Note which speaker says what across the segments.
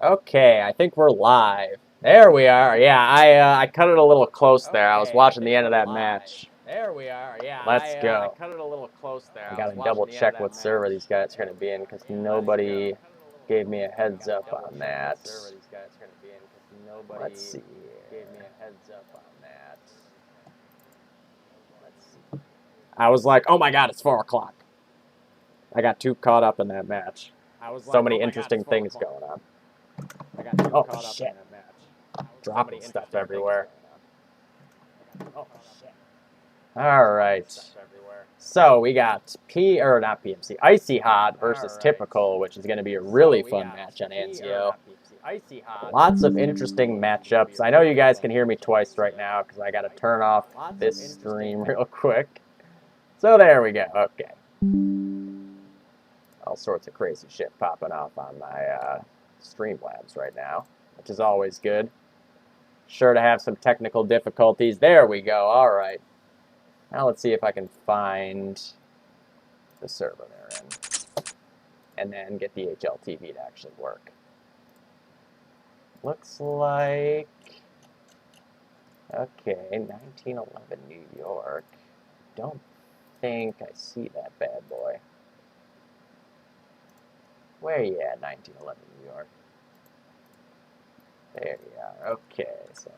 Speaker 1: Okay, I think we're live. There we are. Yeah, I cut it a little close there. I was watching the end of that match.
Speaker 2: There we are. Yeah,
Speaker 1: Let's
Speaker 2: I
Speaker 1: go.
Speaker 2: cut it a little close there.
Speaker 1: I
Speaker 2: I
Speaker 1: gotta
Speaker 2: was
Speaker 1: double
Speaker 2: watching the end of
Speaker 1: check
Speaker 2: that
Speaker 1: what
Speaker 2: match.
Speaker 1: server these guys are gonna be in because nobody gave me a heads up on that. Let's see.
Speaker 2: Gave me a heads up on that.
Speaker 1: Let's see. I was like, oh my god, it's 4 o'clock. I got too caught up in that match. So many interesting things going on.
Speaker 2: I got too
Speaker 1: Oh
Speaker 2: caught up
Speaker 1: shit!
Speaker 2: in that match.
Speaker 1: Dropping stuff everywhere.
Speaker 2: Oh shit!
Speaker 1: All right. So we got ICYHOT versus Typical, which is going to be a really fun match on Anzio. Lots of interesting matchups. I know you guys can hear me twice right now because I got to turn off this stream real quick. So there we go. Okay. All sorts of crazy shit popping off on my Streamlabs right now, which is always good. Sure to have some technical difficulties. There we go. All right. Now let's see if I can find the server they're in and then get the HLTV to actually work. Looks like, okay, 1911 New York. Don't think I see that bad boy. Where you at, 1911 New York? There you are. Okay, so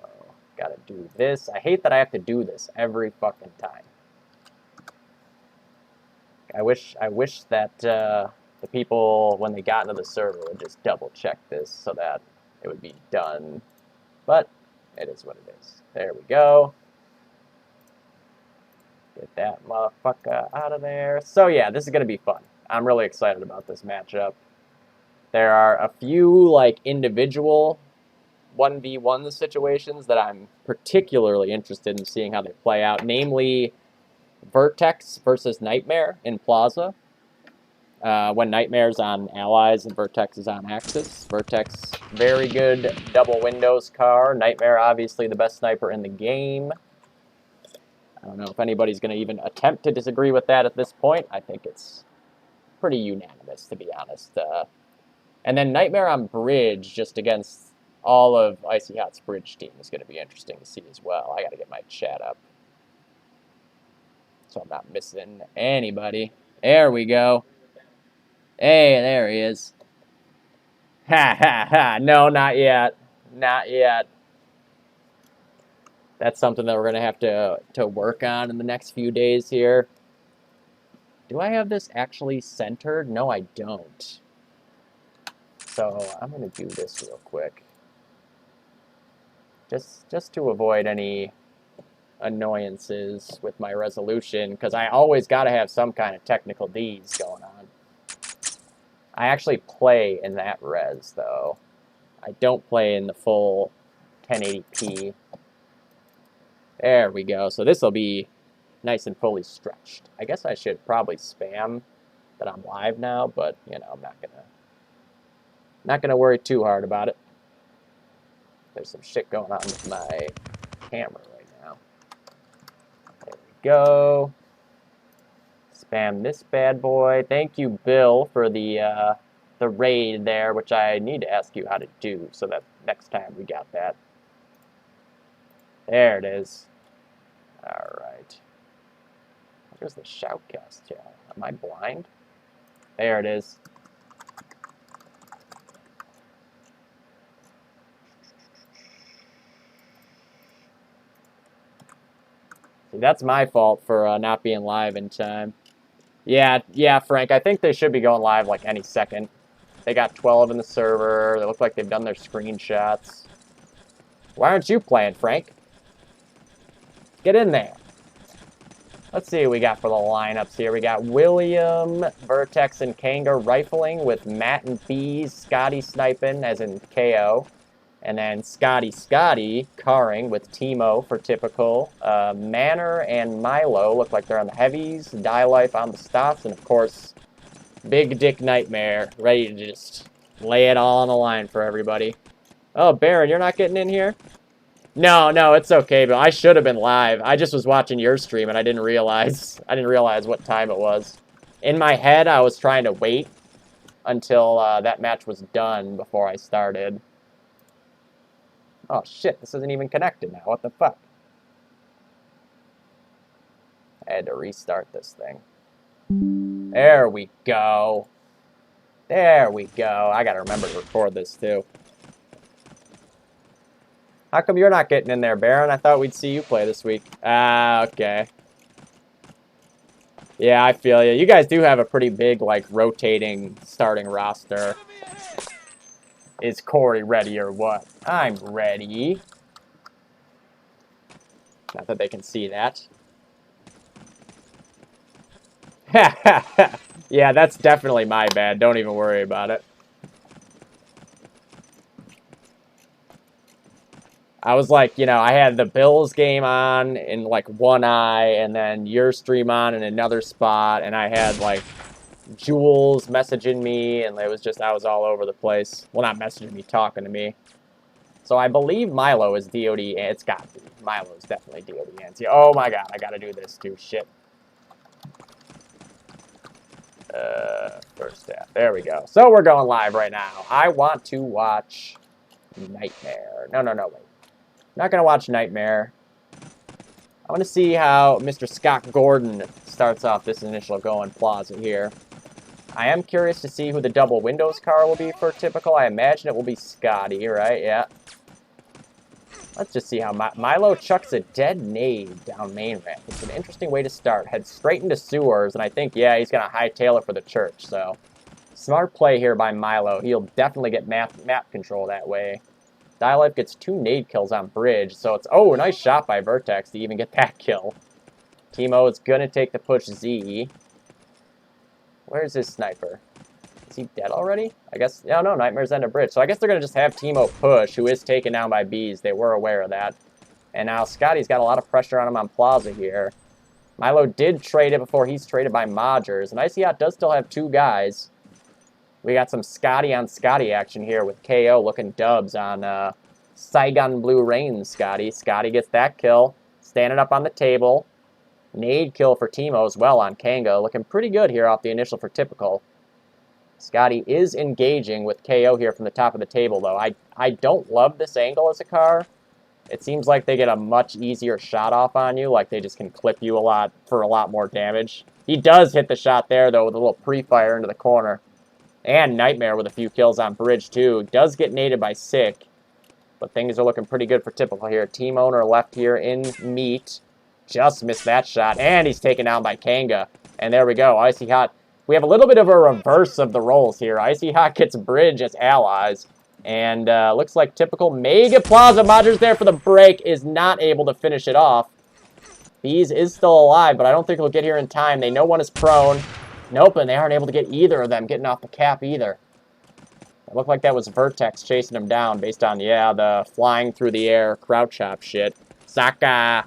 Speaker 1: gotta do this. I hate that I have to do this every fucking time. I wish that the people, when they got into the server, would just double check this so that it would be done. But it is what it is. There we go. Get that motherfucker out of there. So yeah, this is going to be fun. I'm really excited about this matchup. There are a few like individual 1v1 situations that I'm particularly interested in seeing how they play out. Namely, Vertex versus Nightmare in Plaza. When Nightmare's on Allies and Vertex is on Axis. Vertex, very good double windows car. Nightmare, obviously the best sniper in the game. I don't know if anybody's going to even attempt to disagree with that at this point. I think it's pretty unanimous, to be honest. And then Nightmare on Bridge, just against all of ICYHOT's bridge team, is going to be interesting to see as well. I got to get my chat up so I'm not missing anybody. There we go. Hey, there he is. Ha ha ha. No, not yet. Not yet. That's something that we're going to have to work on in the next few days here. Do I have this actually centered? No, I don't. So I'm going to do this real quick. Just to avoid any annoyances with my resolution, because I always got to have some kind of technical Ds going on. I actually play in that res, though. I don't play in the full 1080p. There we go. So this will be nice and fully stretched. I guess I should probably spam that I'm live now, but you know, I'm not gonna worry too hard about it. There's some shit going on with my camera right now. There we go. Spam this bad boy. Thank you, Bill, for the raid there, which I need to ask you how to do so that next time we got that. There it is. All right. Where's the shoutcast channel? Am I blind? There it is. See, that's my fault for not being live in time. Yeah, Frank, I think they should be going live like any second. They got 12 in the server. They look like they've done their screenshots. Why aren't you playing, Frank? Get in there. Let's see what we got for the lineups here. We got William, Vertex, and Kanga rifling with Matt and Bees, Scotty sniping, as in KO. And then Scotty carring with Timo for Typical. Manor and Milo look like they're on the heavies. Die Life on the stops. And, of course, Big Dick Nightmare ready to just lay it all on the line for everybody. Oh, Baron, you're not getting in here? No, it's okay, but I should have been live. I just was watching your stream and I didn't realize what time it was. In my head, I was trying to wait until that match was done before I started. Oh shit, this isn't even connected now. What the fuck? I had to restart this thing. There we go. There we go. I gotta remember to record this too. How come you're not getting in there, Baron? I thought we'd see you play this week. Ah, okay. Yeah, I feel you. You guys do have a pretty big, like, rotating starting roster. Is Corey ready or what? I'm ready. Not that they can see that. Yeah, that's definitely my bad. Don't even worry about it. I was like, you know, I had the Bills game on in like one eye and then your stream on in another spot. And I had like Jules messaging me and it was just, I was all over the place. Well, not messaging me, talking to me. So I believe Milo is DOD. It's got to be. Milo's definitely DOD Nancy. Oh my god, I gotta do this too. Shit. First half. There we go. So we're going live right now. I want to watch Nightmare. No, wait. Not going to watch Nightmare. I want to see how Mr. Scott Gordon starts off this initial going plaza here. I am curious to see who the double windows car will be for typical. I imagine it will be Scotty, right? Yeah. Let's just see how Milo chucks a dead nade down main ramp. It's an interesting way to start. Head straight into sewers, and I think, yeah, he's going to hightail it for the church. So, smart play here by Milo. He'll definitely get map control that way. Dialife gets 2 nade kills on bridge, so it's, oh, a nice shot by Vertex to even get that kill. Teemo is going to take the push Z. Where's his sniper? Is he dead already? I guess, no, Nightmare's end of bridge. So I guess they're going to just have Teemo push, who is taken down by bees. They were aware of that. And now Scotty's got a lot of pressure on him on Plaza here. Milo did trade it before he's traded by Modgers. And ICYHOT does still have 2 guys. We got some Scotty on Scotty action here with KO looking dubs on Saigon Blue Rain Scotty. Scotty gets that kill. Standing up on the table. Nade kill for Teemo as well on Kanga. Looking pretty good here off the initial for typical. Scotty is engaging with KO here from the top of the table, though. I don't love this angle as a car. It seems like they get a much easier shot off on you. Like, they just can clip you a lot for a lot more damage. He does hit the shot there, though, with a little pre-fire into the corner. And Nightmare with a few kills on bridge, too. Does get naded by Sick. But things are looking pretty good for typical here. Team owner left here in meat. Just missed that shot. And he's taken down by Kanga. And there we go. ICYHOT. We have a little bit of a reverse of the roles here. ICYHOT gets bridge as allies. And looks like typical Mega Plaza. Modgers there for the break. Is not able to finish it off. Bees is still alive, but I don't think he'll get here in time. They know one is prone. Nope, and they aren't able to get either of them getting off the cap either. It looked like that was Vertex chasing him down based on, yeah, the flying through the air crouch chop shit. Saka.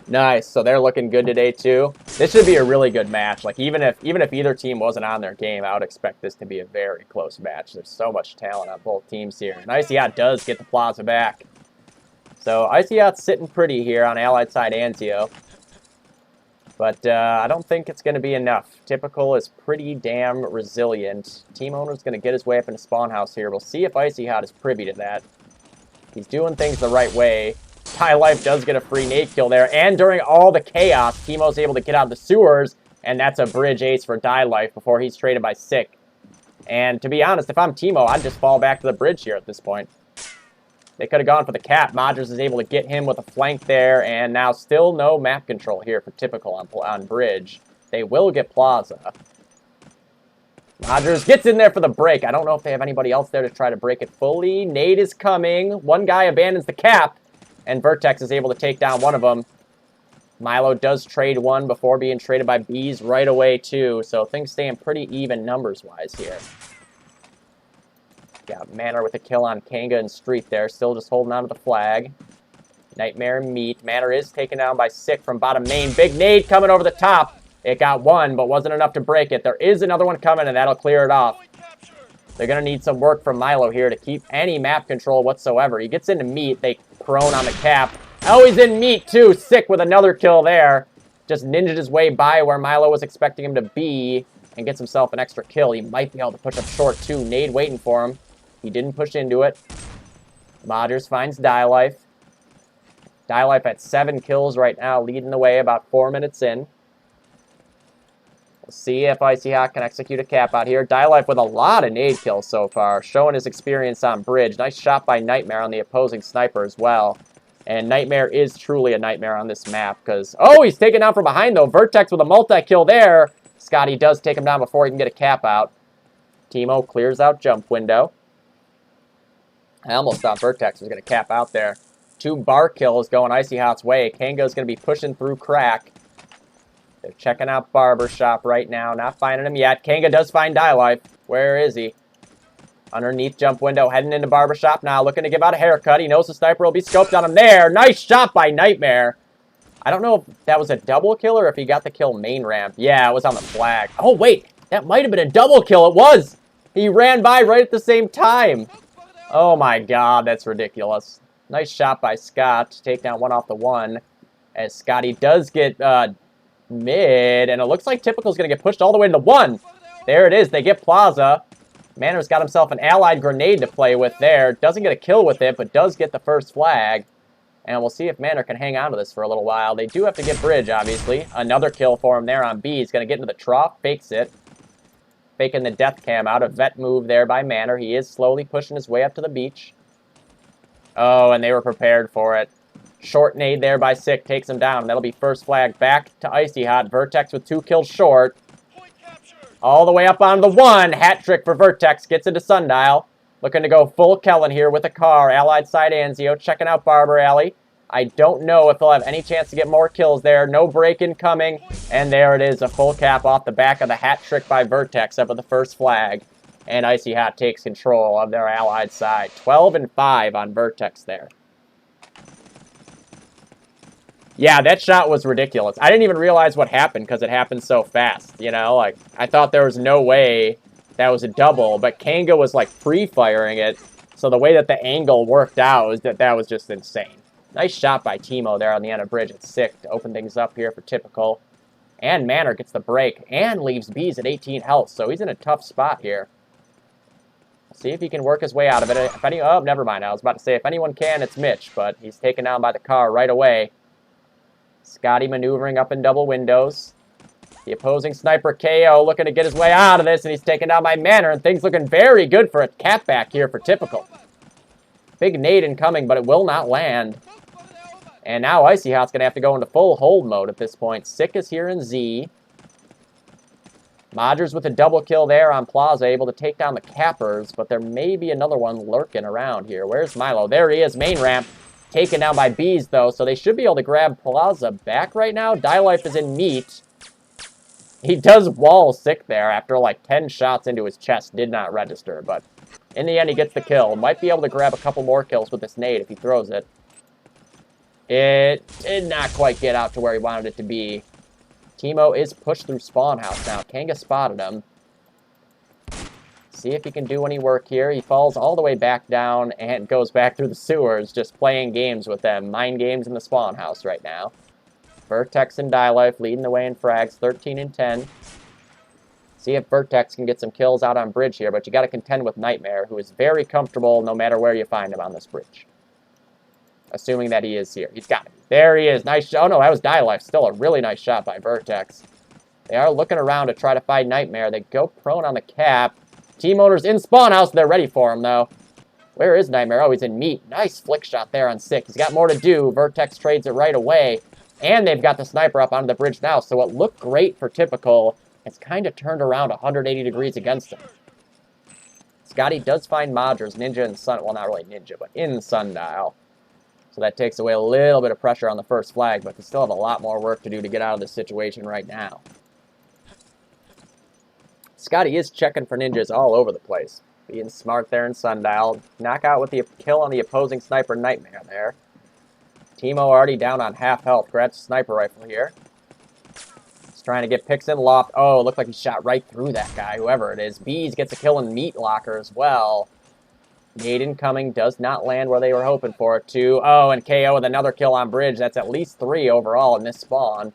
Speaker 1: Nice. So they're looking good today too. This should be a really good match. Like even if either team wasn't on their game, I would expect this to be a very close match. There's so much talent on both teams here. And ICYHOT does get the plaza back. So ICYHOT's sitting pretty here on Allied side Anzio. But I don't think it's going to be enough. Typical is pretty damn resilient. Team owner's going to get his way up into spawn house here. We'll see if ICYHOT is privy to that. He's doing things the right way. High Life does get a free nade kill there. And during all the chaos, Teemo's able to get out of the sewers. And that's a bridge ace for Die Life before he's traded by Sick. And to be honest, if I'm Teemo, I'd just fall back to the bridge here at this point. They could have gone for the cap. Modgers is able to get him with a flank there. And now still no map control here for typical on bridge. They will get Plaza. Modgers gets in there for the break. I don't know if they have anybody else there to try to break it fully. Nade is coming. One guy abandons the cap. And Vertex is able to take down one of them. Milo does trade one before being traded by Bees right away, too. So things staying pretty even numbers-wise here. Got Manor with a kill on Kanga and Street there. Still just holding on to the flag. Nightmare and Meat. Manor is taken down by Sick from bottom main. Big nade coming over the top. It got one, but wasn't enough to break it. There is another one coming, and that'll clear it off. They're going to need some work from Milo here to keep any map control whatsoever. He gets into Meat. They prone on the cap. Oh, he's in Meat, too. Sick with another kill there. just ninja'd his way by where Milo was expecting him to be and gets himself an extra kill. He might be able to push up short, too. Nade waiting for him. He didn't push into it. Modgers finds Die Life. Die Life at 7 kills right now, leading the way about 4 minutes in. We'll see if ICYHOT can execute a cap out here. Die Life with a lot of nade kills so far, showing his experience on bridge. Nice shot by Nightmare on the opposing sniper as well. And Nightmare is truly a nightmare on this map because... Oh, he's taken down from behind, though. Vertex with a multi-kill there. Scotty does take him down before he can get a cap out. Teemo clears out jump window. I almost thought Vertex was going to cap out there. 2 bar kills going ICYHOT's way. Kanga's going to be pushing through crack. They're checking out Barbershop right now. Not finding him yet. Kanga does find Die Life. Where is he? Underneath jump window, heading into Barbershop now, looking to give out a haircut. He knows the sniper will be scoped on him there. Nice shot by Nightmare. I don't know if that was a double kill or if he got the kill main ramp. Yeah, it was on the flag. Oh, wait. That might have been a double kill. It was. He ran by right at the same time. Oh, my God. That's ridiculous. Nice shot by Scott to take down 1 off the 1. As Scotty does get mid. And it looks like Typical's going to get pushed all the way to the 1. There it is. They get Plaza. Manor's got himself an allied grenade to play with there. Doesn't get a kill with it, but does get the first flag. And we'll see if Manor can hang on to this for a little while. They do have to get bridge, obviously. Another kill for him there on B. He's going to get into the trough. Fakes it. Faking the death cam out. A vet move there by Manor. He is slowly pushing his way up to the beach. Oh, and they were prepared for it. Short nade there by Sick. Takes him down. That'll be first flag back to ICYHOT. Vertex with 2 kills short. All the way up on the 1. Hat trick for Vertex. Gets into Sundial. Looking to go full Kellen here with a car. Allied side Anzio. Checking out Barber Alley. I don't know if they'll have any chance to get more kills there. No break incoming. And there it is. A full cap off the back of the hat trick by Vertex up at the first flag. And ICYHOT takes control of their allied side. 12-5 on Vertex there. Yeah, that shot was ridiculous. I didn't even realize what happened because it happened so fast, you know? Like, I thought there was no way that was a double, but Kanga was, like, pre-firing it. So the way that the angle worked out was that was just insane. Nice shot by Teemo there on the end of bridge. It's sick to open things up here for Typical. And Manor gets the break and leaves Bees at 18 health, so he's in a tough spot here. See if he can work his way out of it. Oh, never mind. I was about to say, if anyone can, it's Mitch, but he's taken down by the car right away. Scotty maneuvering up in double windows. The opposing sniper KO looking to get his way out of this, and he's taken down by Manor, and things looking very good for a cap back here for Typical. Big nade incoming, but it will not land. And now ICYHOT's going to have to go into full hold mode at this point. Sick is here in Z. Modgers with a double kill there on Plaza, able to take down the cappers, but there may be another one lurking around here. Where's Milo? There he is, main ramp. Taken down by Bees, though, so they should be able to grab Plaza back right now. Die Life is in meat. He does wall Sick there after like 10 shots into his chest. Did not register, but in the end, he gets the kill. Might be able to grab a couple more kills with this nade if he throws it. It did not quite get out to where he wanted it to be. Teemo is pushed through spawn house now. Kanga spotted him. See if he can do any work here. He falls all the way back down and goes back through the sewers, just playing games with them. Mind games in the spawn house right now. Vertex and Die Life leading the way in frags, 13-10. See if Vertex can get some kills out on bridge here, but you got to contend with Nightmare, who is very comfortable no matter where you find him on this bridge. Assuming that he is here. He's got it. There he is. Nice shot. Oh, no, that was Die Life. Still a really nice shot by Vertex. They are looking around to try to find Nightmare. They go prone on the cap. Team owners in spawn house. They're ready for him, though. Where is Nightmare? Oh, he's in meat. Nice flick shot there on Sick. He's got more to do. Vertex trades it right away. And they've got the sniper up onto the bridge now. So it looked great for Typical. It's kind of turned around 180 degrees against him. Scotty does find Modgers. Ninja and Sun. Well, not really Ninja, but in Sundial. So that takes away a little bit of pressure on the first flag, but they still have a lot more work to do to get out of this situation right now. Scotty is checking for ninjas all over the place. Being smart there in Sundial. Knockout with the kill on the opposing sniper Nightmare there. Teemo already down on half health. Grabs a sniper rifle here. He's trying to get picks in loft. Oh, it looked like he shot right through that guy, whoever it is. Bees gets a kill in Meat Locker as well. Nade incoming, does not land where they were hoping for it to. Oh, and KO with another kill on bridge. That's at least 3 overall in this spawn.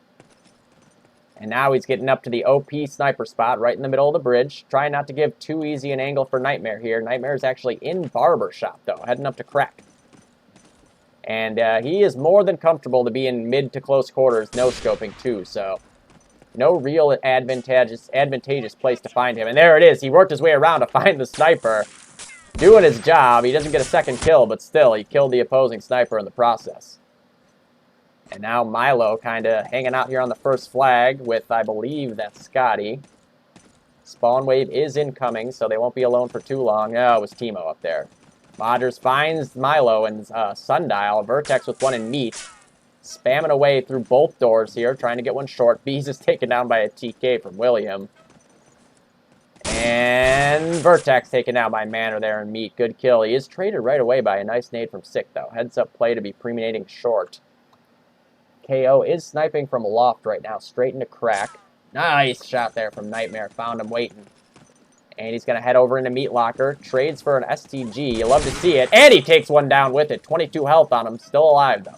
Speaker 1: And now he's getting up to the OP sniper spot right in the middle of the bridge. Trying not to give too easy an angle for Nightmare here. Nightmare is actually in Barber Shop, though, heading up to Crack. And he is more than comfortable to be in mid to close quarters, no-scoping, too. So no real advantageous place to find him. And there it is. He worked his way around to find the sniper. Doing his job. He doesn't get a second kill, but still, he killed the opposing sniper in the process. And now Milo kind of hanging out here on the first flag with, I believe, that's Scotty. Spawn wave is incoming, so they won't be alone for too long. Oh, it was Timo up there. Moders finds Milo and Sundial. Vertex with one in meat. Spamming away through both doors here, trying to get one short. Bees is taken down by a TK from William. And Vertex taken out by Manor there in meat. Good kill. He is traded right away by a nice nade from Sick, though. Heads up play to be premeditating short. KO is sniping from Loft right now, straight into Crack. Nice shot there from Nightmare. Found him waiting. And he's going to head over into Meat Locker. Trades for an STG. You love to see it. And he takes one down with it. 22 health on him. Still alive, though.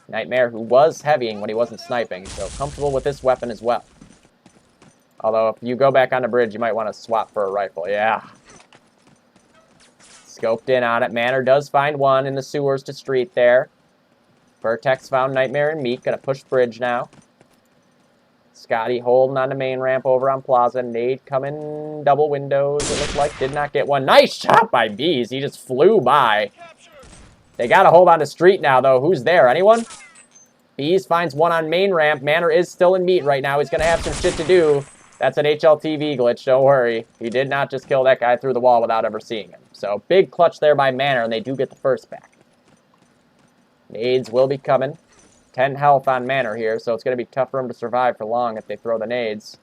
Speaker 1: Nightmare, who was heavying when he wasn't sniping, so comfortable with this weapon as well. Although, if you go back on the bridge, you might want to swap for a rifle. Yeah. Scoped in on it. Manor does find one in the sewers to street there. Vertex found Nightmare and Meat. Gonna push bridge now. Scotty holding on the main ramp over on Plaza. Nade coming double windows, it looks like. Did not get one. Nice shot by Bees. He just flew by. They gotta hold on to street now, though. Who's there? Anyone? Bees finds one on main ramp. Manor is still in meat right now. He's gonna have some shit to do. That's an HLTV glitch. Don't worry. He did not just kill that guy through the wall without ever seeing him. So, big clutch there by Manor, and they do get the first back. Nades will be coming. 10 health on Manor here, so it's going to be tough for him to survive for long if they throw the nades.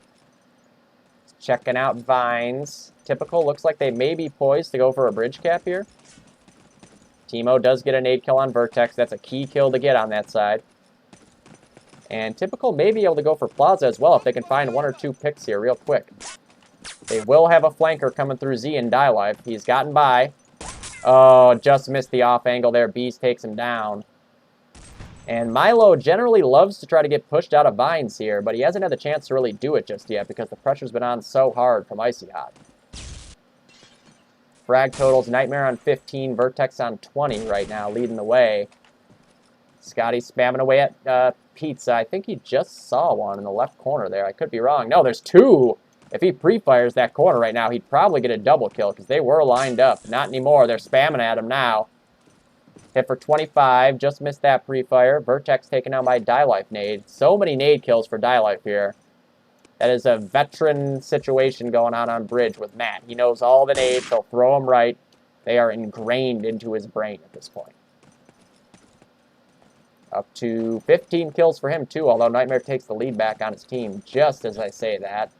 Speaker 1: Checking out Vines. Typical. Looks like they may be poised to go for a bridge cap here. Timo does get a nade kill on Vertex. That's a key kill to get on that side. And Typical may be able to go for Plaza as well if they can find one or two picks here real quick. They will have a flanker coming through Z and Die Life. He's gotten by. Oh, just missed the off angle there. Beast takes him down. And Milo generally loves to try to get pushed out of Vines here, but he hasn't had the chance to really do it just yet because the pressure's been on so hard from ICYHOT. Frag totals, Nightmare on 15, Vertex on 20 right now, leading the way. Scotty spamming away at Pizza. I think he just saw one in the left corner there. I could be wrong. No, there's two. If he pre-fires that corner right now, he'd probably get a double kill because they were lined up. Not anymore. They're spamming at him now. Hit for 25. Just missed that pre-fire. Vertex taken down by Die Life nade. So many nade kills for Die Life here. That is a veteran situation going on bridge with Matt. He knows all the nades. He'll throw them right. They are ingrained into his brain at this point. Up to 15 kills for him, too, although Nightmare takes the lead back on his team just as I say that.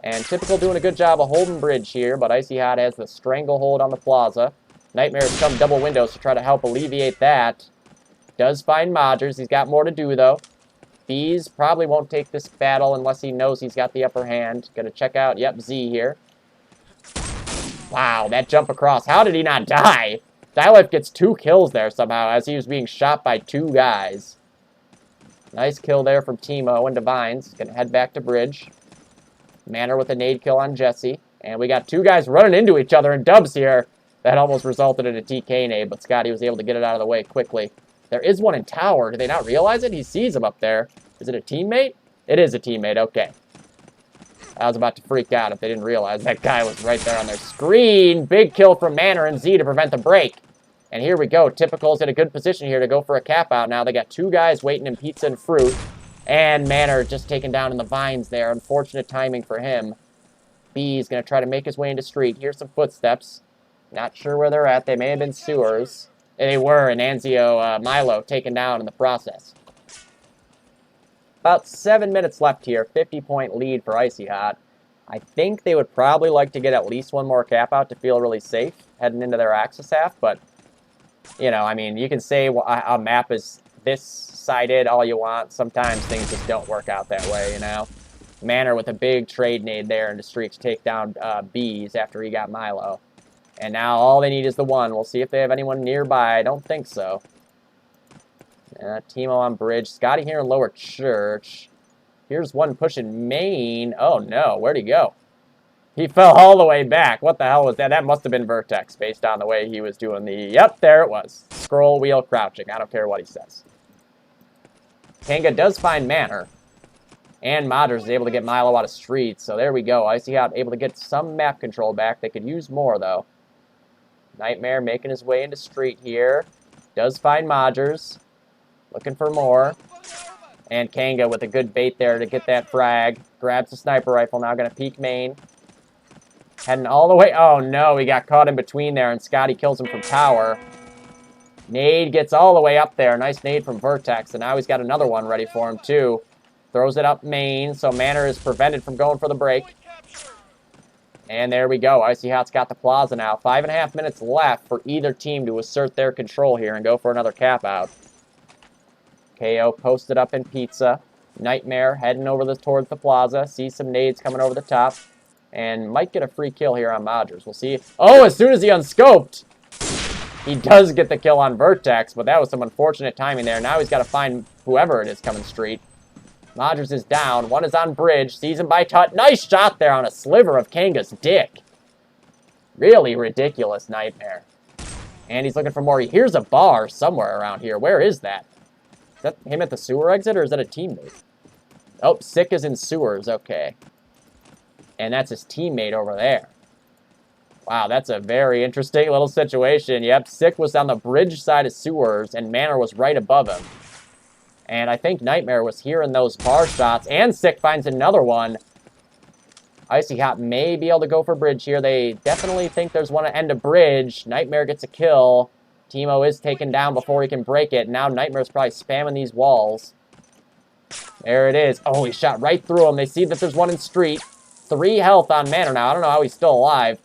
Speaker 1: And Typical doing a good job of holding bridge here, but ICYHOT has the stranglehold on the Plaza. Nightmare's come double windows to try to help alleviate that. Does find Modgers. He's got more to do, though. Bees probably won't take this battle unless he knows he's got the upper hand. Gonna check out, yep, Z here. Wow, that jump across. How did he not die? Die Life gets 2 kills there somehow as he was being shot by 2 guys. Nice kill there from Timo and Divines. Gonna head back to bridge. Manor with a nade kill on Jesse. And we got 2 guys running into each other in dubs here. That almost resulted in a TK nade, but Scotty was able to get it out of the way quickly. There is one in tower. Do they not realize it? He sees him up there. Is it a teammate? It is a teammate. Okay. I was about to freak out if they didn't realize that guy was right there on their screen. Big kill from Manor and Z to prevent the break. And here we go. Typical's in a good position here to go for a cap out now. They got 2 guys waiting in pizza and fruit. And Manor just taken down in the Vines there. Unfortunate timing for him. B's going to try to make his way into street. Here's some footsteps. Not sure where they're at. They may have been sewers. And they were, and Anzio Milo taken down in the process. About 7 minutes left here. 50-point lead for ICYHOT. I think they would probably like to get at least one more cap out to feel really safe heading into their Axis half. But, you know, I mean, you can say a map is this sided all you want. Sometimes things just don't work out that way, you know. Manor with a big trade nade there into street to take down Bees after he got Milo. And now all they need is the one. We'll see if they have anyone nearby. I don't think so. Timo on bridge. Scotty here in lower church. Here's one pushing main. Oh, no. Where'd he go? He fell all the way back. What the hell was that? That must have been Vertex based on the way he was doing the... Yep, there it was. Scroll wheel crouching. I don't care what he says. Kanga does find Manor. And Moders is able to get Milo out of streets. So there we go. ICYHOT able to get some map control back. They could use more, though. Nightmare making his way into street here. Does find Moders. Looking for more. And Kanga with a good bait there to get that frag. Grabs the sniper rifle. Now going to peek main. Heading all the way. Oh, no. He got caught in between there. And Scotty kills him from tower. Nade gets all the way up there. Nice nade from Vertex. And now he's got another one ready for him, too. Throws it up main, so Manor is prevented from going for the break. And there we go. ICYHOT's got the plaza now. 5.5 minutes left for either team to assert their control here and go for another cap out. KO posted up in pizza. Nightmare heading over towards the plaza. Sees some nades coming over the top. And might get a free kill here on Moders. We'll see. Oh, as soon as he unscoped, he does get the kill on Vertex, but that was some unfortunate timing there. Now he's got to find whoever it is coming street. Moders is down. One is on bridge. Sees him by Tut. Nice shot there on a sliver of Kanga's dick. Really ridiculous Nightmare. And he's looking for more. He hears a bar somewhere around here. Where is that? Is that him at the sewer exit, or is that a teammate? Oh, Sick is in sewers. Okay. And that's his teammate over there. Wow, that's a very interesting little situation. Yep, Sick was on the bridge side of sewers, and Manor was right above him. And I think Nightmare was hearing those bar shots. And Sick finds another one. ICYHOT may be able to go for bridge here. They definitely think there's one at end of bridge. Nightmare gets a kill. Teemo is taken down before he can break it. Now Nightmare's probably spamming these walls. There it is. Oh, he shot right through him. They see that there's one in street. 3 health on Manor now. I don't know how he's still alive.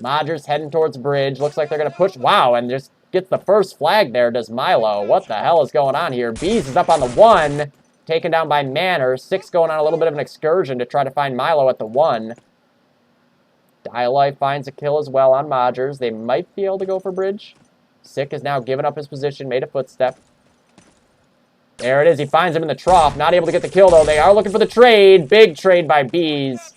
Speaker 1: Moders heading towards bridge. Looks like they're going to push. Wow, and just gets the first flag there, does Milo. What the hell is going on here? Bees is up on the 1, taken down by Manor. 6 going on a little bit of an excursion to try to find Milo at the 1. Dialife finds a kill as well on Moders. They might be able to go for bridge. Sick has now given up his position, made a footstep. There it is. He finds him in the trough. Not able to get the kill, though. They are looking for the trade. Big trade by Bees.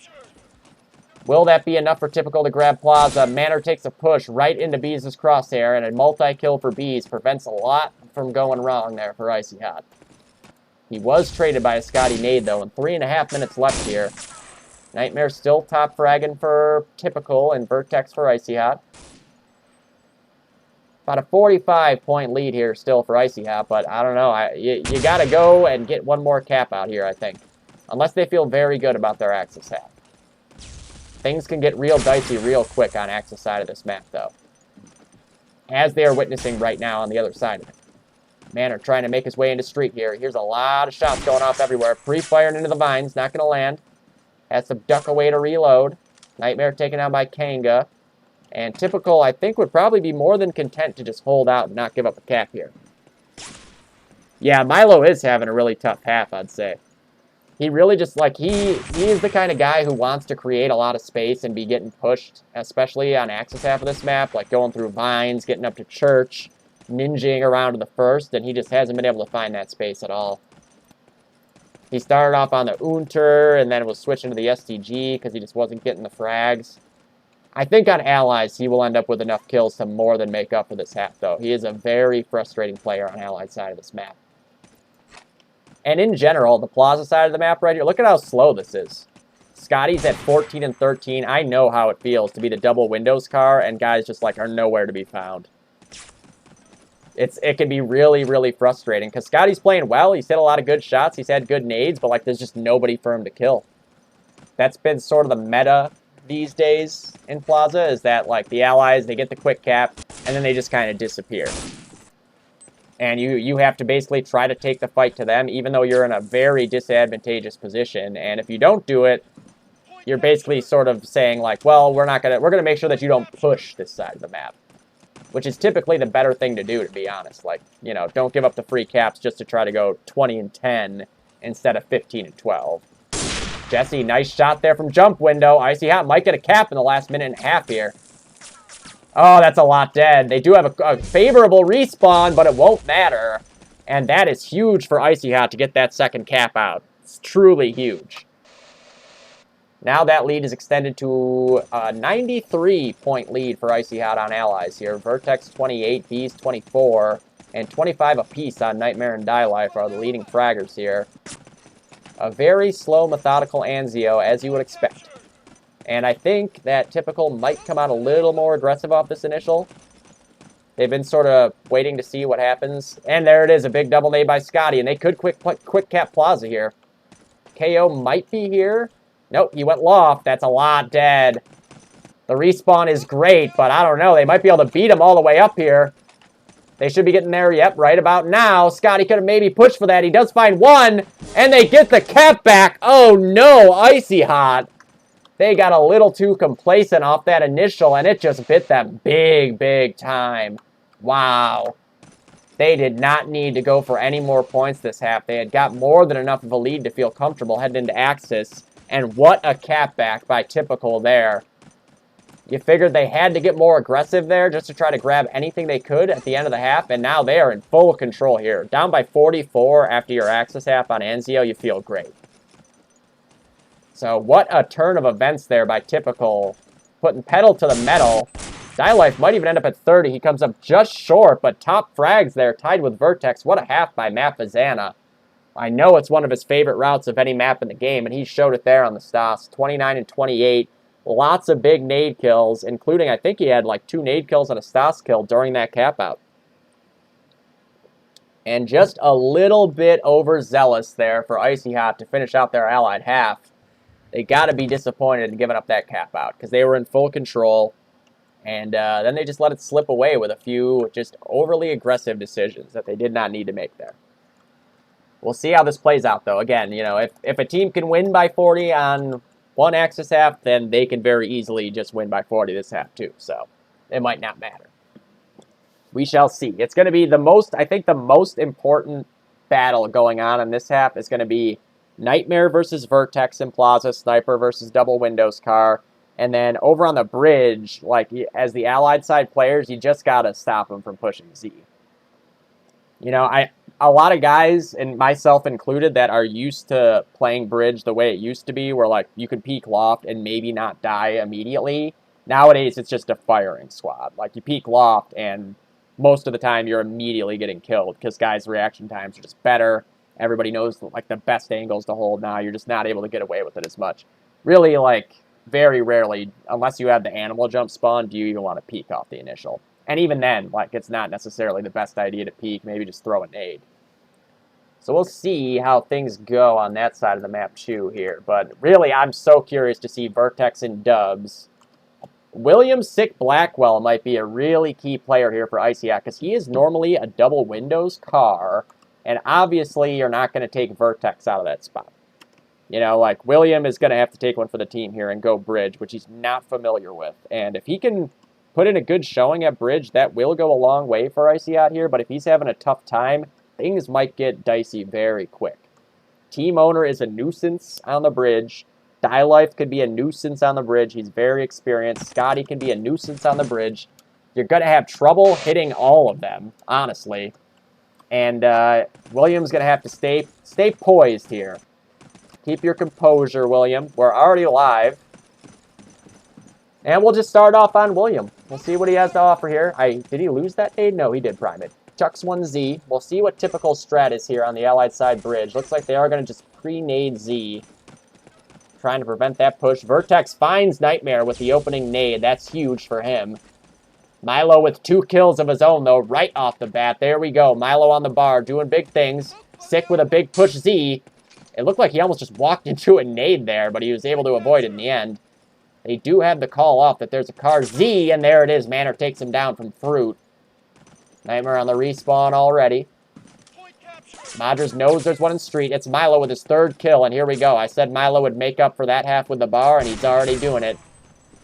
Speaker 1: Will that be enough for Typical to grab Plaza? Manor takes a push right into Bees' crosshair, and a multi-kill for Bees prevents a lot from going wrong there for ICYHOT. He was traded by a Scotty nade, though, and 3.5 minutes left here. Nightmare still top fragging for Typical and Vertex for ICYHOT. About a 45-point lead here still for ICYHOT, but I don't know. You got to go and get one more cap out here, I think. Unless they feel very good about their Axis half. Things can get real dicey real quick on Axis side of this map, though. As they are witnessing right now on the other side of it. Manor trying to make his way into street here. Here's a lot of shots going off everywhere. Pre-firing into the vines. Not going to land. Has to duck away to reload. Nightmare taken down by Kanga. And Typical, I think, would probably be more than content to just hold out and not give up a cap here. Yeah, Milo is having a really tough half, I'd say. He really just, like, he is the kind of guy who wants to create a lot of space and be getting pushed, especially on Axis half of this map, like going through vines, getting up to church, ninjaing around to the first, and he just hasn't been able to find that space at all. He started off on the Unter, and then was switching to the STG because he just wasn't getting the frags. I think on Allies, he will end up with enough kills to more than make up for this half, though. He is a very frustrating player on Allied side of this map. And in general, the Plaza side of the map right here, look at how slow this is. Scotty's at 14 and 13. I know how it feels to be the double windows car, and guys just like are nowhere to be found. It can be really, really frustrating, because Scotty's playing well. He's hit a lot of good shots. He's had good nades, but like there's just nobody for him to kill. That's been sort of the meta these days in Plaza, is that like the Allies, they get the quick cap, and then they just kind of disappear. And you have to basically try to take the fight to them, even though you're in a very disadvantageous position. And if you don't do it, you're basically sort of saying like, well, we're gonna make sure that you don't push this side of the map, which is typically the better thing to do, to be honest. Like, you know, don't give up the free caps just to try to go 20 and 10 instead of 15 and 12. Jesse, nice shot there from jump window. ICYHOT might get a cap in the last minute and a half here. Oh, that's a lot dead. They do have a favorable respawn, but it won't matter. And that is huge for ICYHOT to get that second cap out. It's truly huge. Now that lead is extended to a 93-point lead for ICYHOT on Allies here. Vertex 28, Bees 24, and 25 apiece on Nightmare and Die Life are the leading fraggers here. A very slow, methodical Anzio, as you would expect. And I think that Typical might come out a little more aggressive off this initial. They've been sort of waiting to see what happens. And there it is, a big double nade by Scotty. And they could quick cap Plaza here. KO might be here. Nope, he went loft. That's a lot dead. The respawn is great, but I don't know. They might be able to beat him all the way up here. They should be getting there, yep, right about now. Scotty could have maybe pushed for that. He does find one, and they get the cap back. Oh, no, ICYHOT. They got a little too complacent off that initial, and it just bit them big, big time. Wow. They did not need to go for any more points this half. They had got more than enough of a lead to feel comfortable heading into Axis. And what a cap back by Typical there. You figured they had to get more aggressive there just to try to grab anything they could at the end of the half, and now they are in full control here. Down by 44 after your Axis half on Anzio, you feel great. So what a turn of events there by Typical, putting pedal to the metal. Die Life might even end up at 30. He comes up just short, but top frags there, tied with Vertex. What a half by Matt Fazana. I know it's one of his favorite routes of any map in the game, and he showed it there on the Stas. 29 and 28. Lots of big nade kills, including, I think he had like 2 nade kills and a Stas kill during that cap out. And just a little bit overzealous there for ICYHOT to finish out their allied half. They got to be disappointed in giving up that cap out because they were in full control. And then they just let it slip away with a few just overly aggressive decisions that they did not need to make there. We'll see how this plays out, though. Again, you know, if a team can win by 40 on one Axis half, then they can very easily just win by 40 this half, too. So it might not matter. We shall see. It's going to be the most, I think the most important battle going on in this half is going to be Nightmare versus Vertex and Plaza, Sniper versus Double Windows Car. And then over on the bridge, like, as the Allied side players, you just got to stop them from pushing Z. You know, a lot of guys, and myself included, that are used to playing bridge the way it used to be, where, like, you could peek loft and maybe not die immediately. Nowadays, it's just a firing squad. Like, you peek loft, and most of the time, you're immediately getting killed, because guys' reaction times are just better. Everybody knows, like, the best angles to hold now. You're just not able to get away with it as much. Really, like, very rarely, unless you have the animal jump spawn, do you even want to peek off the initial. And even then, like, it's not necessarily the best idea to peek. Maybe just throw a nade. So we'll see how things go on that side of the map, too, here. But really, I'm so curious to see Vertex and Dubs. William Sick Blackwell might be a really key player here for ICYHOT, because he is normally a double windows car. And obviously, you're not going to take Vertex out of that spot. You know, like, William is going to have to take one for the team here and go bridge, which he's not familiar with. And if he can put in a good showing at bridge, that will go a long way for ICYHOT here. But if he's having a tough time, things might get dicey very quick. Team owner is a nuisance on the bridge. Die Life could be a nuisance on the bridge. He's very experienced. Scotty can be a nuisance on the bridge. You're going to have trouble hitting all of them, honestly. And William's going to have to stay poised here. Keep your composure, William. We're already live. And we'll just start off on William. We'll see what he has to offer here. Did he lose that nade? No, he did prime it. Chucks 1Z. We'll see what Typical strat is here on the Allied side bridge. Looks like they are going to just pre-nade Z. Trying to prevent that push. Vertex finds Nightmare with the opening nade. That's huge for him. Milo with 2 kills of his own, though, right off the bat. There we go. Milo on the bar, doing big things. Sick with a big push Z. It looked like he almost just walked into a nade there, but he was able to avoid it in the end. They do have the call off that there's a car Z, and there it is. Manor takes him down from Fruit. Nightmare on the respawn already. Madras knows there's one in street. It's Milo with his 3rd kill, and here we go. I said Milo would make up for that half with the bar, and he's already doing it.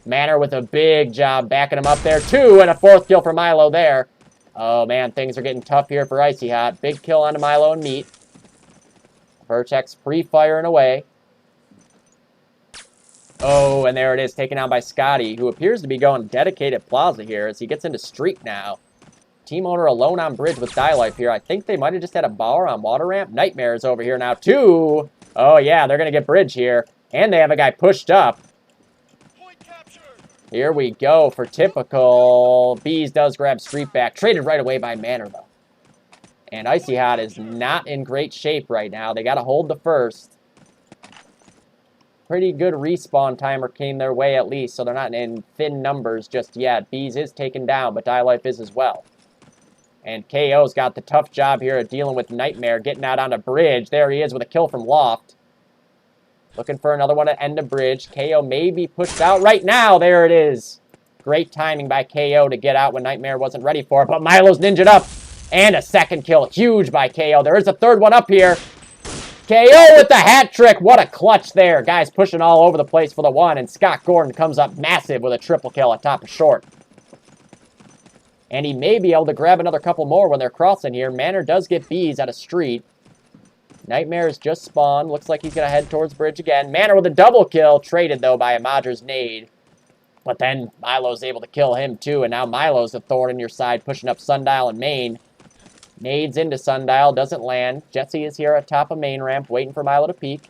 Speaker 1: Manor with a big job backing him up there, too, and a 4th kill for Milo there. Oh, man, things are getting tough here for ICYHOT. Big kill onto Milo and Meat. Vertex pre-firing away. Oh, and there it is, taken down by Scotty, who appears to be going dedicated Plaza here as he gets into street now. Team owner alone on bridge with Die Life here. I think they might have just had a bar on water ramp. Nightmare is over here now, too. Oh, yeah, they're going to get bridge here. And they have a guy pushed up. Here we go for typical. Bees does grab street back. Traded right away by Manor, though. And ICYHOT is not in great shape right now. They got to hold the first. Pretty good respawn timer came their way at least, so they're not in thin numbers just yet. Bees is taken down, but Die Life is as well. And KO's got the tough job here of dealing with Nightmare, getting out on a bridge. There he is with a kill from Loft. Looking for another one to end the bridge. KO may be pushed out right now. There it is. Great timing by KO to get out when Nightmare wasn't ready for it, but Milo's ninja'd up. And a second kill. Huge by KO. There is a third one up here. KO with the hat trick. What a clutch there. Guys pushing all over the place for the one. And Scott Gordon comes up massive with a triple kill atop of short. And he may be able to grab another couple more when they're crossing here. Manor does get bees at a street. Nightmare has just spawned. Looks like he's going to head towards bridge again. Manor with a double kill. Traded, though, by a Modger's nade. But then Milo's able to kill him, too. And now Milo's the thorn in your side, pushing up Sundial and Main. Nades into Sundial, doesn't land. Jesse is here at top of main ramp, waiting for Milo to peek.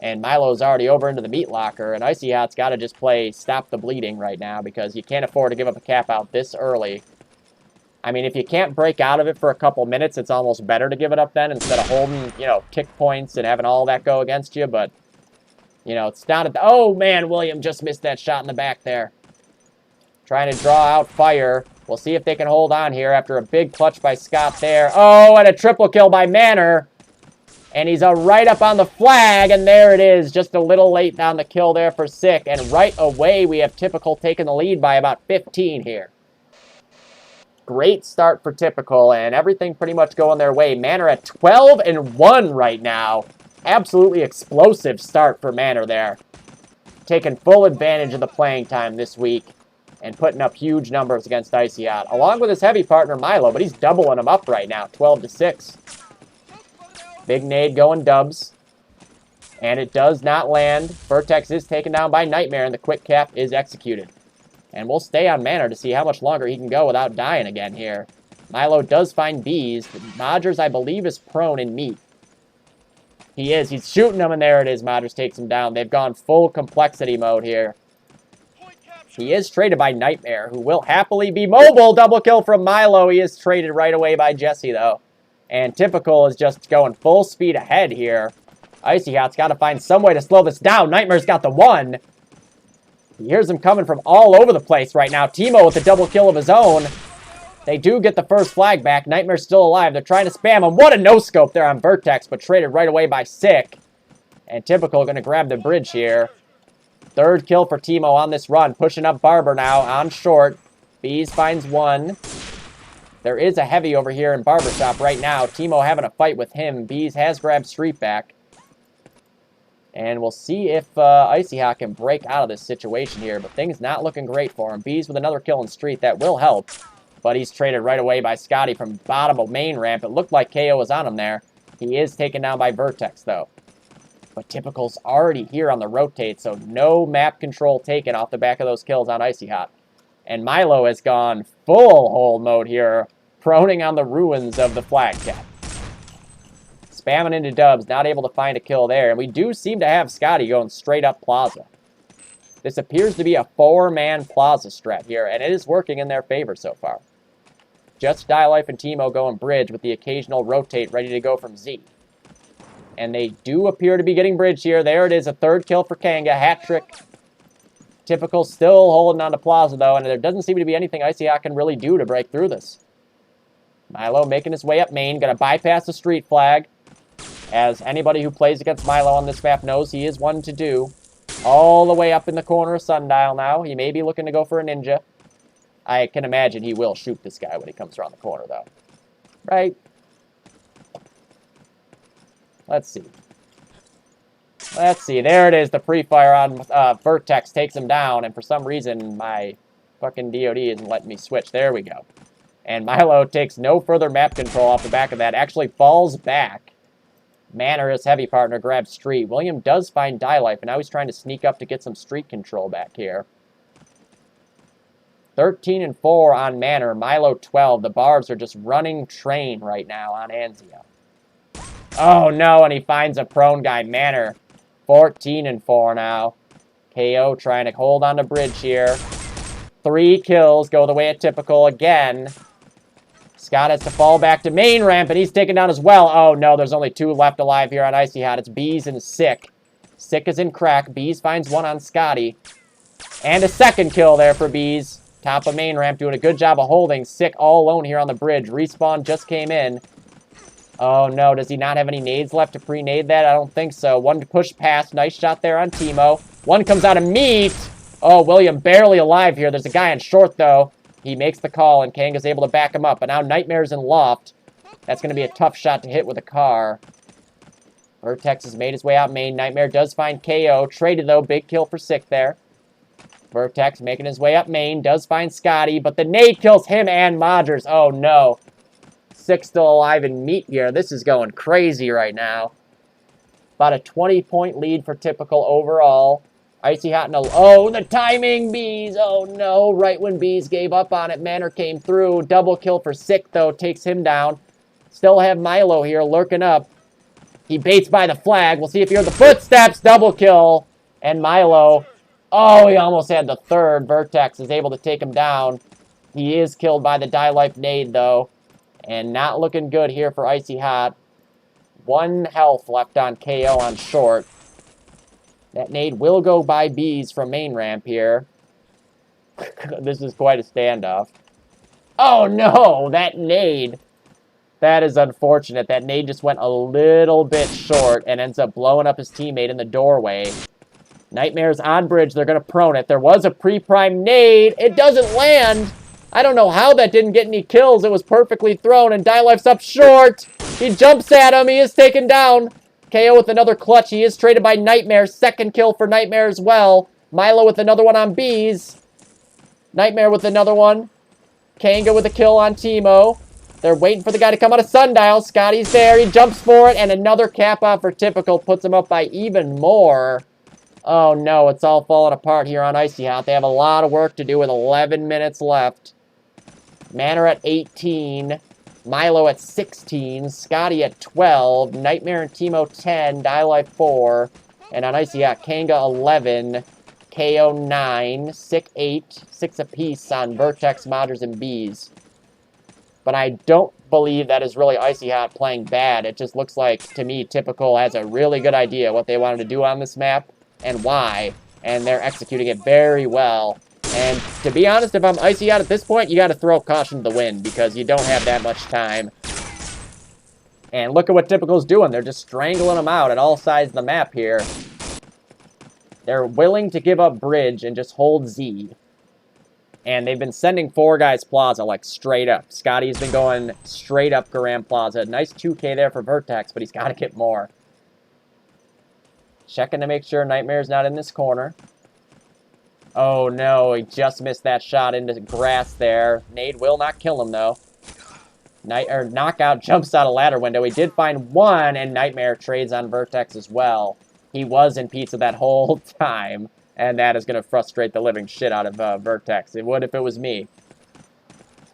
Speaker 1: And Milo's already over into the meat locker, and ICYHOT's got to just play stop the bleeding right now because you can't afford to give up a cap out this early. I mean, if you can't break out of it for a couple minutes, it's almost better to give it up then instead of holding, you know, kick points and having all that go against you. But, you know, it's not... Oh, man, William just missed that shot in the back there. Trying to draw out fire. We'll see if they can hold on here after a big clutch by Scott there. Oh, and a triple kill by Manor. And he's right up on the flag, and there it is. Just a little late on the kill there for Sick. And right away, we have Typical taking the lead by about 15 here. Great start for Typical, and everything pretty much going their way. Manor at 12-1 right now. Absolutely explosive start for Manor there. Taking full advantage of the playing time this week. And putting up huge numbers against ICYHOT, along with his heavy partner Milo, but he's doubling them up right now, 12-6. Big nade going dubs. And it does not land. Vertex is taken down by Nightmare, and the quick cap is executed. And we'll stay on Manor to see how much longer he can go without dying again here. Milo does find bees. Modgers, I believe, is prone in meat. He is. He's shooting them, and there it is. Modgers takes him down. They've gone full complexity mode here. He is traded by Nightmare, who will happily be mobile. Double kill from Milo. He is traded right away by Jesse, though. And Typical is just going full speed ahead here. ICYHOT's got to find some way to slow this down. Nightmare's got the one. He hears him coming from all over the place right now. Timo with the double kill of his own. They do get the first flag back. Nightmare's still alive. They're trying to spam him. What a no-scope there on Vertex, but traded right away by Sick. And Typical going to grab the bridge here. Third kill for Timo on this run. Pushing up Barber now on short. Bees finds one. There is a heavy over here in Barbershop right now. Timo having a fight with him. Bees has grabbed Street back. And we'll see if ICYHOT can break out of this situation here. But things not looking great for him. Bees with another kill in Street. That will help. But he's traded right away by Scotty from bottom of main ramp. It looked like KO was on him there. He is taken down by Vertex, though. But Typical's already here on the rotate, so no map control taken off the back of those kills on ICYHOT. And Milo has gone full hold mode here, proning on the ruins of the flag cap. Spamming into dubs, not able to find a kill there. And we do seem to have Scotty going straight up Plaza. This appears to be a 4-man Plaza strat here, and it is working in their favor so far. Just Die Life and Timo going bridge with the occasional rotate ready to go from Z. And they do appear to be getting bridge here. There it is, a third kill for Kanga. Hat trick. Typical still holding on to Plaza, though, and there doesn't seem to be anything ICYHOT can really do to break through this. Milo making his way up main. Going to bypass the street flag. As anybody who plays against Milo on this map knows, he is one to do. All the way up in the corner of Sundial now. He may be looking to go for a ninja. I can imagine he will shoot this guy when he comes around the corner, though. Right? Let's see. Let's see. There it is. The pre-fire on Vertex takes him down. And for some reason, my fucking DOD isn't letting me switch. There we go. And Milo takes no further map control off the back of that. Actually falls back. Manor, his heavy partner, grabs Street. William does find Die Life. And now he's trying to sneak up to get some street control back here. 13 and 4 on Manor. Milo 12. The Barbs are just running train right now on Anzio. Oh no, and he finds a prone guy. Manor 14 and 4 now. KO trying to hold on to bridge here. 3 kills go the way of Typical again. Scott has to fall back to main ramp, and he's taken down as well. Oh no, there's only 2 left alive here on ICYHOT. It's Bees and Sick. Sick is in crack. Bees finds 1 on Scotty. And a second kill there for Bees. Top of main ramp, doing a good job of holding. Sick all alone here on the bridge. Respawn just came in. Oh no, does he not have any nades left to pre-nade that? I don't think so. 1 to push past. Nice shot there on Timo. 1 comes out of meat. Oh, William barely alive here. There's a guy in short though. He makes the call, and Kanga's able to back him up. But now Nightmare's in loft. That's going to be a tough shot to hit with a car. Vertex has made his way out main. Nightmare does find KO. Traded, though. Big kill for Sick there. Vertex making his way up main. Does find Scotty, but the nade kills him and Modgers. Oh, no. Sick still alive in meat here. This is going crazy right now. About a 20-point lead for Typical overall. ICYHOT, no. Oh, the timing, Bees. Oh, no. Right when Bees gave up on it, Manor came through. Double kill for Sick, though. Takes him down. Still have Milo here lurking up. He baits by the flag. We'll see if you hear the footsteps. Double kill. And Milo. Oh, he almost had the third. Vertex is able to take him down. He is killed by the Die Life nade, though. And not looking good here for ICYHOT. 1 health left on KO on short. That nade will go by Bees from main ramp here. This is quite a standoff. Oh, no! That nade. That is unfortunate. That nade just went a little bit short and ends up blowing up his teammate in the doorway. Nightmare's on bridge. They're going to prone it. There was a pre-prime nade. It doesn't land. I don't know how that didn't get any kills. It was perfectly thrown, and Die Life's up short. He jumps at him. He is taken down. KO with another clutch. He is traded by Nightmare. Second kill for Nightmare as well. Milo with another one on Bees. Nightmare with another one. Kanga with a kill on Timo. They're waiting for the guy to come out of Sundial. Scotty's there. He jumps for it, and another cap off for Typical. Puts him up by even more. Oh, no. It's all falling apart here on ICYHOT. They have a lot of work to do with 11 minutes left. Manor at 18. Milo at 16, Scotty at 12, Nightmare and Timo 10, Die Life 4, and on ICYHOT, Kanga 11, KO 9, Sick 8, 6 apiece on Vertex, Modgers, and Bees. But I don't believe that is really ICYHOT playing bad. It just looks like, to me, Typical has a really good idea what they wanted to do on this map and why, and they're executing it very well. And to be honest, if I'm ICYHOT at this point, you got to throw caution to the wind because you don't have that much time. And look at what Typical's doing. They're just strangling them out at all sides of the map here. They're willing to give up bridge and just hold Z. And they've been sending 4 guys Plaza, like, straight up. Scotty's been going straight up Garam Plaza. Nice 2K there for Vertex, but he's got to get more. Checking to make sure Nightmare's not in this corner. Oh, no, he just missed that shot into grass there. Nade will not kill him, though. Knockout jumps out a ladder window. He did find 1, and Nightmare trades on Vertex as well. He was in pizza that whole time, and that is going to frustrate the living shit out of Vertex. It would if it was me.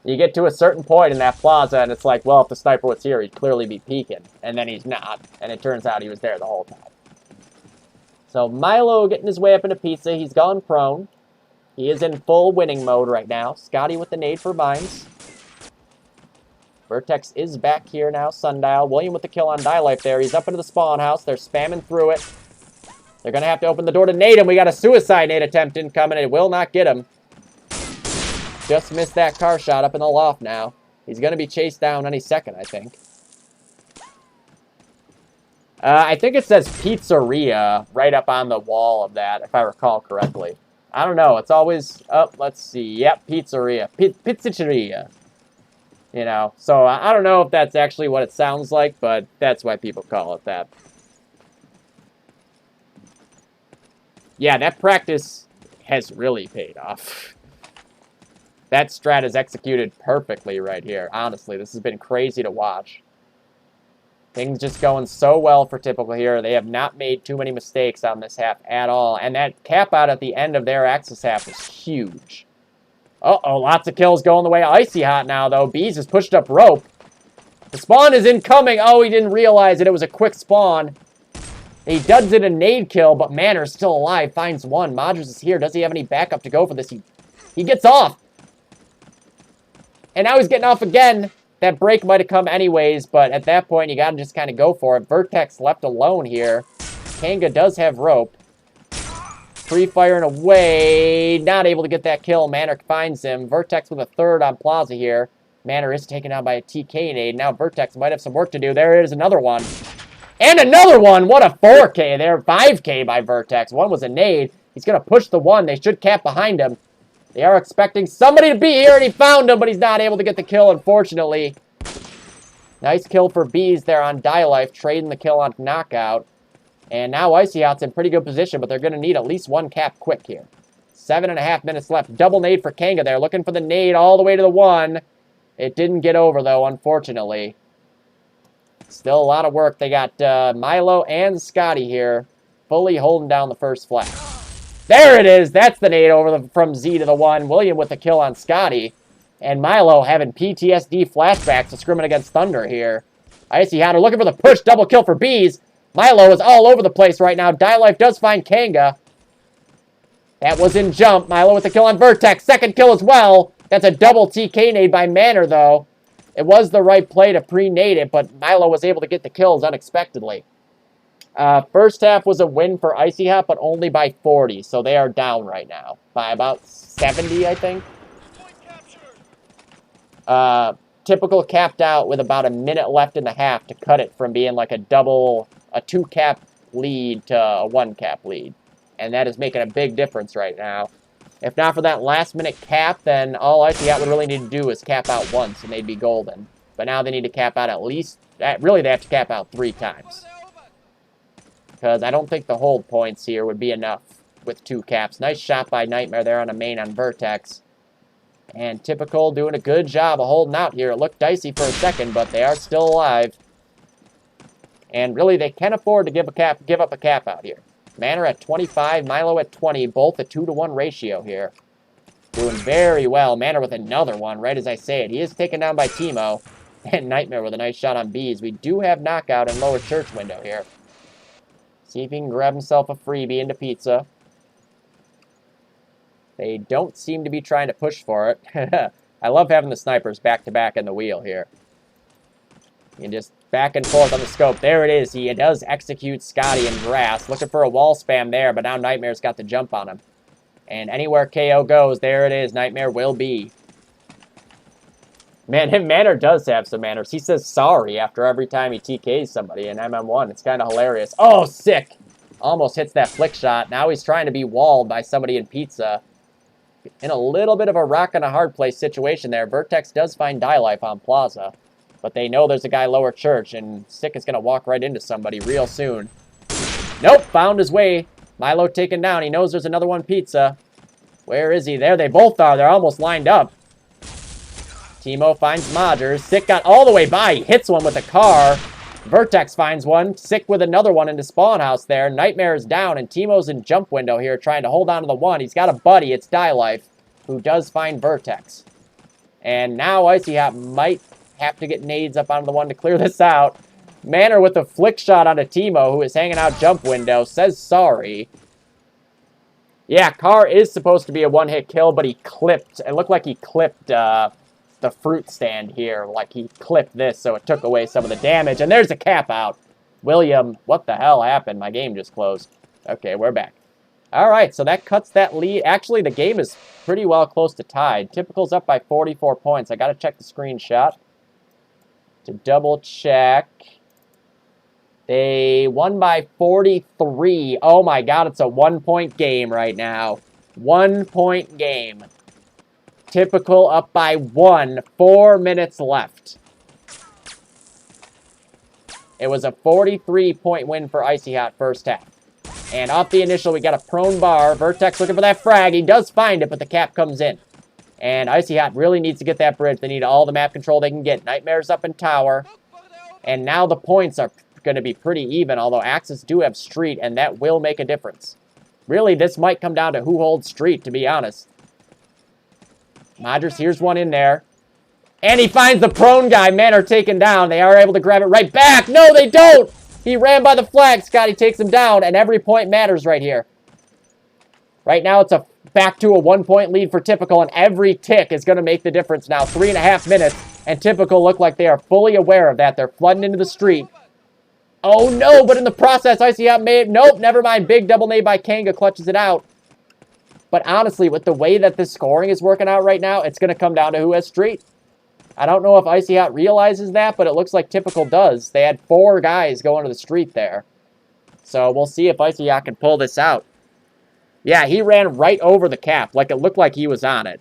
Speaker 1: You get to a certain point in that plaza, and it's like, well, if the sniper was here, he'd clearly be peeking. And then he's not, and it turns out he was there the whole time. So Milo getting his way up into pizza. He's gone prone. He is in full winning mode right now. Scotty with the nade for Vines. Vertex is back here now. Sundial. William with the kill on Die Life there. He's up into the spawn house. They're spamming through it. They're going to have to open the door to nade him. We got a suicide nade attempt incoming. It will not get him. Just missed that car shot up in the loft now. He's going to be chased down any second, I think. I think it says pizzeria right up on the wall of that, if I recall correctly. I don't know. It's always... Oh, let's see. Yep, pizzeria. Pizzeria. You know, so I don't know if that's actually what it sounds like, but that's why people call it that. Yeah, that practice has really paid off. That strat is executed perfectly right here. Honestly, this has been crazy to watch. Things just going so well for Typical here. They have not made too many mistakes on this half at all. And that cap out at the end of their Axis half was huge. Uh-oh, lots of kills going the way of ICYHOT now, though. Bees has pushed up rope. The spawn is incoming. Oh, he didn't realize it. It was a quick spawn. He does it a nade kill, but Manor's still alive. Finds one. Modgers is here. Does he have any backup to go for this? He gets off. And now he's getting off again. That break might have come anyways, but at that point, you got to just kind of go for it. Vertex left alone here. Kanga does have rope. Free firing away. Not able to get that kill. Manor finds him. Vertex with a third on Plaza here. Manor is taken out by a TK nade. Now Vertex might have some work to do. There is another one. And another one. What a 4K there. 5K by Vertex. One was a nade. He's going to push the one. They should cap behind him. They are expecting somebody to be here, and he found him, but he's not able to get the kill, unfortunately. Nice kill for Bees there on Die Life, trading the kill on Knockout. And now ICYHOT's in pretty good position, but they're going to need at least one cap quick here. 7.5 minutes left. Double nade for Kanga there, looking for the nade all the way to the one. It didn't get over, though, unfortunately. Still a lot of work. They got Milo and Scotty here, fully holding down the first flag. There it is. That's the nade over from Z to the one. William with the kill on Scotty. And Milo having PTSD flashbacks to scrimming against Thunder here. ICYHOT are looking for the push. Double kill for Bees. Milo is all over the place right now. Die Life does find Kanga. That was in jump. Milo with the kill on Vertex. Second kill as well. That's a double TK nade by Manor, though. It was the right play to pre-nade it, but Milo was able to get the kills unexpectedly. First half was a win for ICYHOT, but only by 40, so they are down right now. By about 70, I think. Typical capped out with about a minute left in the half to cut it from being like a 2-cap lead to a 1-cap lead. And that is making a big difference right now. If not for that last-minute cap, then all ICYHOT would really need to do is cap out once, and they'd be golden. But now they need to cap out at least... Really, they have to cap out 3 times. Because I don't think the hold points here would be enough with 2 caps. Nice shot by Nightmare there on a main on Vertex. And Typical doing a good job of holding out here. It looked dicey for a second, but they are still alive. And really, they can afford to give up a cap out here. Manor at 25, Milo at 20, both a 2-to-1 ratio here. Doing very well. Manor with another one, right as I say it. He is taken down by Timo. And Nightmare with a nice shot on Bees. We do have Knockout in lower church window here. See if he can grab himself a freebie into pizza. They don't seem to be trying to push for it. I love having the snipers back-to-back in the wheel here. You can just back and forth on the scope. There it is. He does execute Scotty and Grass. Looking for a wall spam there, but now Nightmare's got the jump on him. And anywhere KO goes, there it is. Nightmare will be. Man, Manor does have some manners. He says sorry after every time he TKs somebody in MM1. It's kind of hilarious. Oh, sick. Almost hits that flick shot. Now he's trying to be walled by somebody in pizza. In a little bit of a rock and a hard place situation there. Vertex does find Die Life on Plaza. But they know there's a guy lower church, and Sick is going to walk right into somebody real soon. Nope, found his way. Milo taken down. He knows there's another one pizza. Where is he? There they both are. They're almost lined up. Timo finds Modgers. Sick got all the way by. He hits one with a car. Vertex finds one. Sick with another one into spawn house there. Nightmare is down, and Timo's in jump window here trying to hold on to the one. He's got a buddy. It's Die Life, who does find Vertex. And now ICYHOT might have to get nades up onto the one to clear this out. Manor with a flick shot onto Timo, who is hanging out jump window, says sorry. Yeah, Carr is supposed to be a one-hit kill, but he clipped. It looked like he clipped the fruit stand here. Like he clipped this, so it took away some of the damage. And there's a cap out. William, what the hell happened? My game just closed. Okay, we're back. All right, so that cuts that lead. Actually, the game is pretty well close to tied. Typical's up by 44 points. I got to check the screenshot to double check. They won by 43. Oh my God, it's a 1-point game right now. 1-point game. Typical up by 1. 4 minutes left. It was a 43-point win for ICYHOT first half. And off the initial, we got a prone bar. Vertex looking for that frag. He does find it, but the cap comes in. And ICYHOT really needs to get that bridge. They need all the map control they can get. Nightmare's up in tower. And now the points are going to be pretty even, although Axis do have street, and that will make a difference. Really, this might come down to who holds street, to be honest. Modgers, here's one in there. And he finds the prone guy. Men are taken down. They are able to grab it right back. No, they don't. He ran by the flag. Scotty takes him down, and every point matters right here. Right now, it's back to a 1-point lead for Typical, and every tick is going to make the difference now. 3.5 minutes, and Typical look like they are fully aware of that. They're flooding into the street. Oh, no, but in the process, ICYHOT made... Nope, never mind. Big double nade by Kanga clutches it out. But honestly, with the way that this scoring is working out right now, it's going to come down to who has street. I don't know if ICYHOT realizes that, but it looks like Typical does. They had 4 guys going to the street there. So we'll see if ICYHOT can pull this out. Yeah, he ran right over the cap. Like, it looked like he was on it.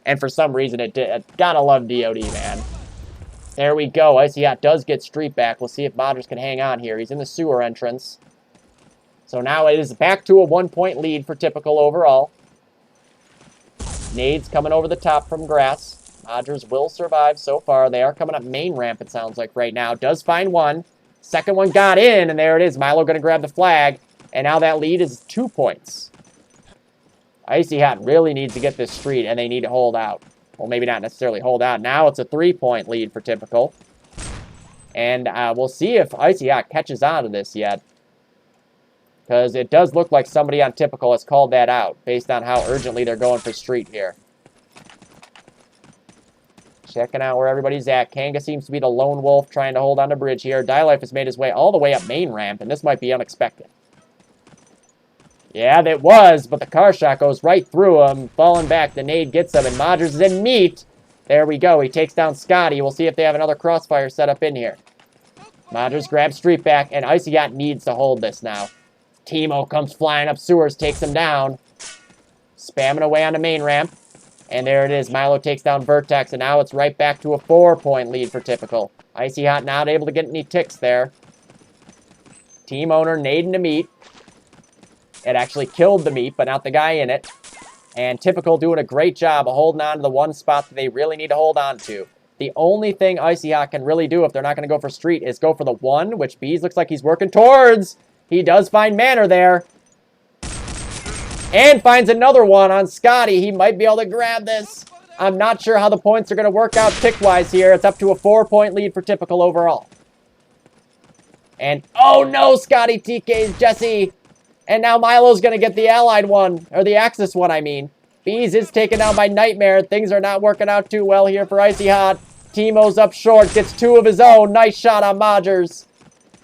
Speaker 1: And for some reason, it did. Gotta love DOD, man. There we go. ICYHOT does get street back. We'll see if Modgers can hang on here. He's in the sewer entrance. So now it is back to a 1-point lead for Typical overall. Nades coming over the top from grass. Modgers will survive so far. They are coming up main ramp, it sounds like, right now. Does find one. Second one got in, and there it is. Milo going to grab the flag. And now that lead is 2 points. ICYHOT really needs to get this street, and they need to hold out. Well, maybe not necessarily hold out. Now it's a 3-point lead for Typical. And we'll see if ICYHOT catches on to this yet. Because it does look like somebody on Typical has called that out, based on how urgently they're going for street here. Checking out where everybody's at. Kanga seems to be the lone wolf trying to hold on to bridge here. Dielife has made his way all the way up main ramp, and this might be unexpected. Yeah, that was, but the car shot goes right through him. Falling back, the nade gets him, and Modgers is in meat. There we go. He takes down Scotty. We'll see if they have another crossfire set up in here. Modgers grabs street back, and ICYHOT needs to hold this now. Timo comes flying up sewers, takes him down. Spamming away on the main ramp. And there it is. Milo takes down Vertex, and now it's right back to a 4-point lead for Typical. ICYHOT not able to get any ticks there. Team owner nading to meat. It actually killed the meat, but not the guy in it. And Typical doing a great job of holding on to the one spot that they really need to hold on to. The only thing ICYHOT can really do if they're not going to go for street is go for the 1, which Bees looks like he's working towards. He does find Manor there. And finds another one on Scotty. He might be able to grab this. I'm not sure how the points are going to work out tick-wise here. It's up to a 4-point lead for Typical overall. And, oh no, Scotty TK's Jesse. And now Milo's going to get the allied one. Or the Axis one, I mean. Bees is taken down by Nightmare. Things are not working out too well here for ICYHOT. Timo's up short. Gets 2 of his own. Nice shot on Modgers.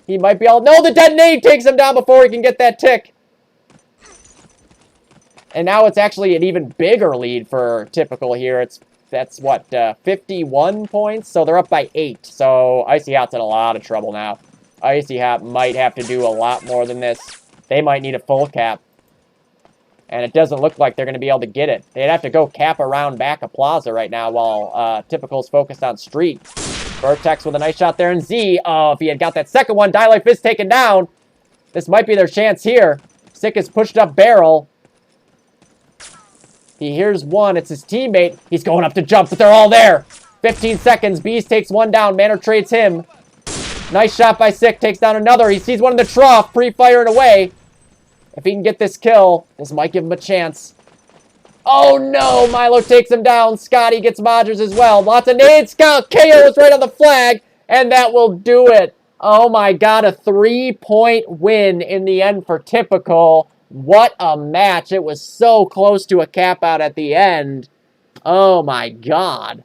Speaker 1: He might be all... No, the detonate takes him down before he can get that tick. And now it's actually an even bigger lead for Typical here. That's what, 51 points? So they're up by 8. So ICYHOT's in a lot of trouble now. ICYHOT might have to do a lot more than this. They might need a full cap. And it doesn't look like they're going to be able to get it. They'd have to go cap around back of Plaza right now while Typical's focused on street. Vertex with a nice shot there, and Z. Oh, if he had got that second one, Dielife is taken down. This might be their chance here. Sick is pushed up barrel. He hears one. It's his teammate. He's going up to jump, but they're all there. 15 seconds. Beast takes one down. Manor trades him. Nice shot by Sick. Takes down another. He sees one in the trough. Pre-firing away. If he can get this kill, this might give him a chance. Oh, no. Milo takes him down. Scotty gets Modgers as well. Lots of nades. KO is right on the flag, and that will do it. Oh, my God. A 3-point win in the end for Typical. What a match. It was so close to a cap out at the end. Oh, my God.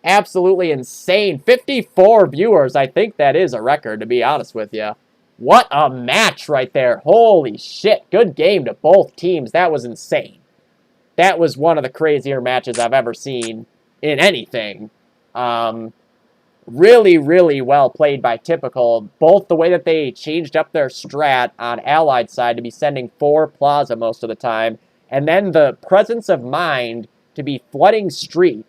Speaker 1: Absolutely insane. 54 viewers. I think that is a record, to be honest with you. What a match right there. Holy shit. Good game to both teams. That was insane. That was one of the crazier matches I've ever seen in anything. Really, really well played by Typical. Both the way that they changed up their strat on Allied side to be sending 4 Plaza most of the time, and then the presence of mind to be flooding street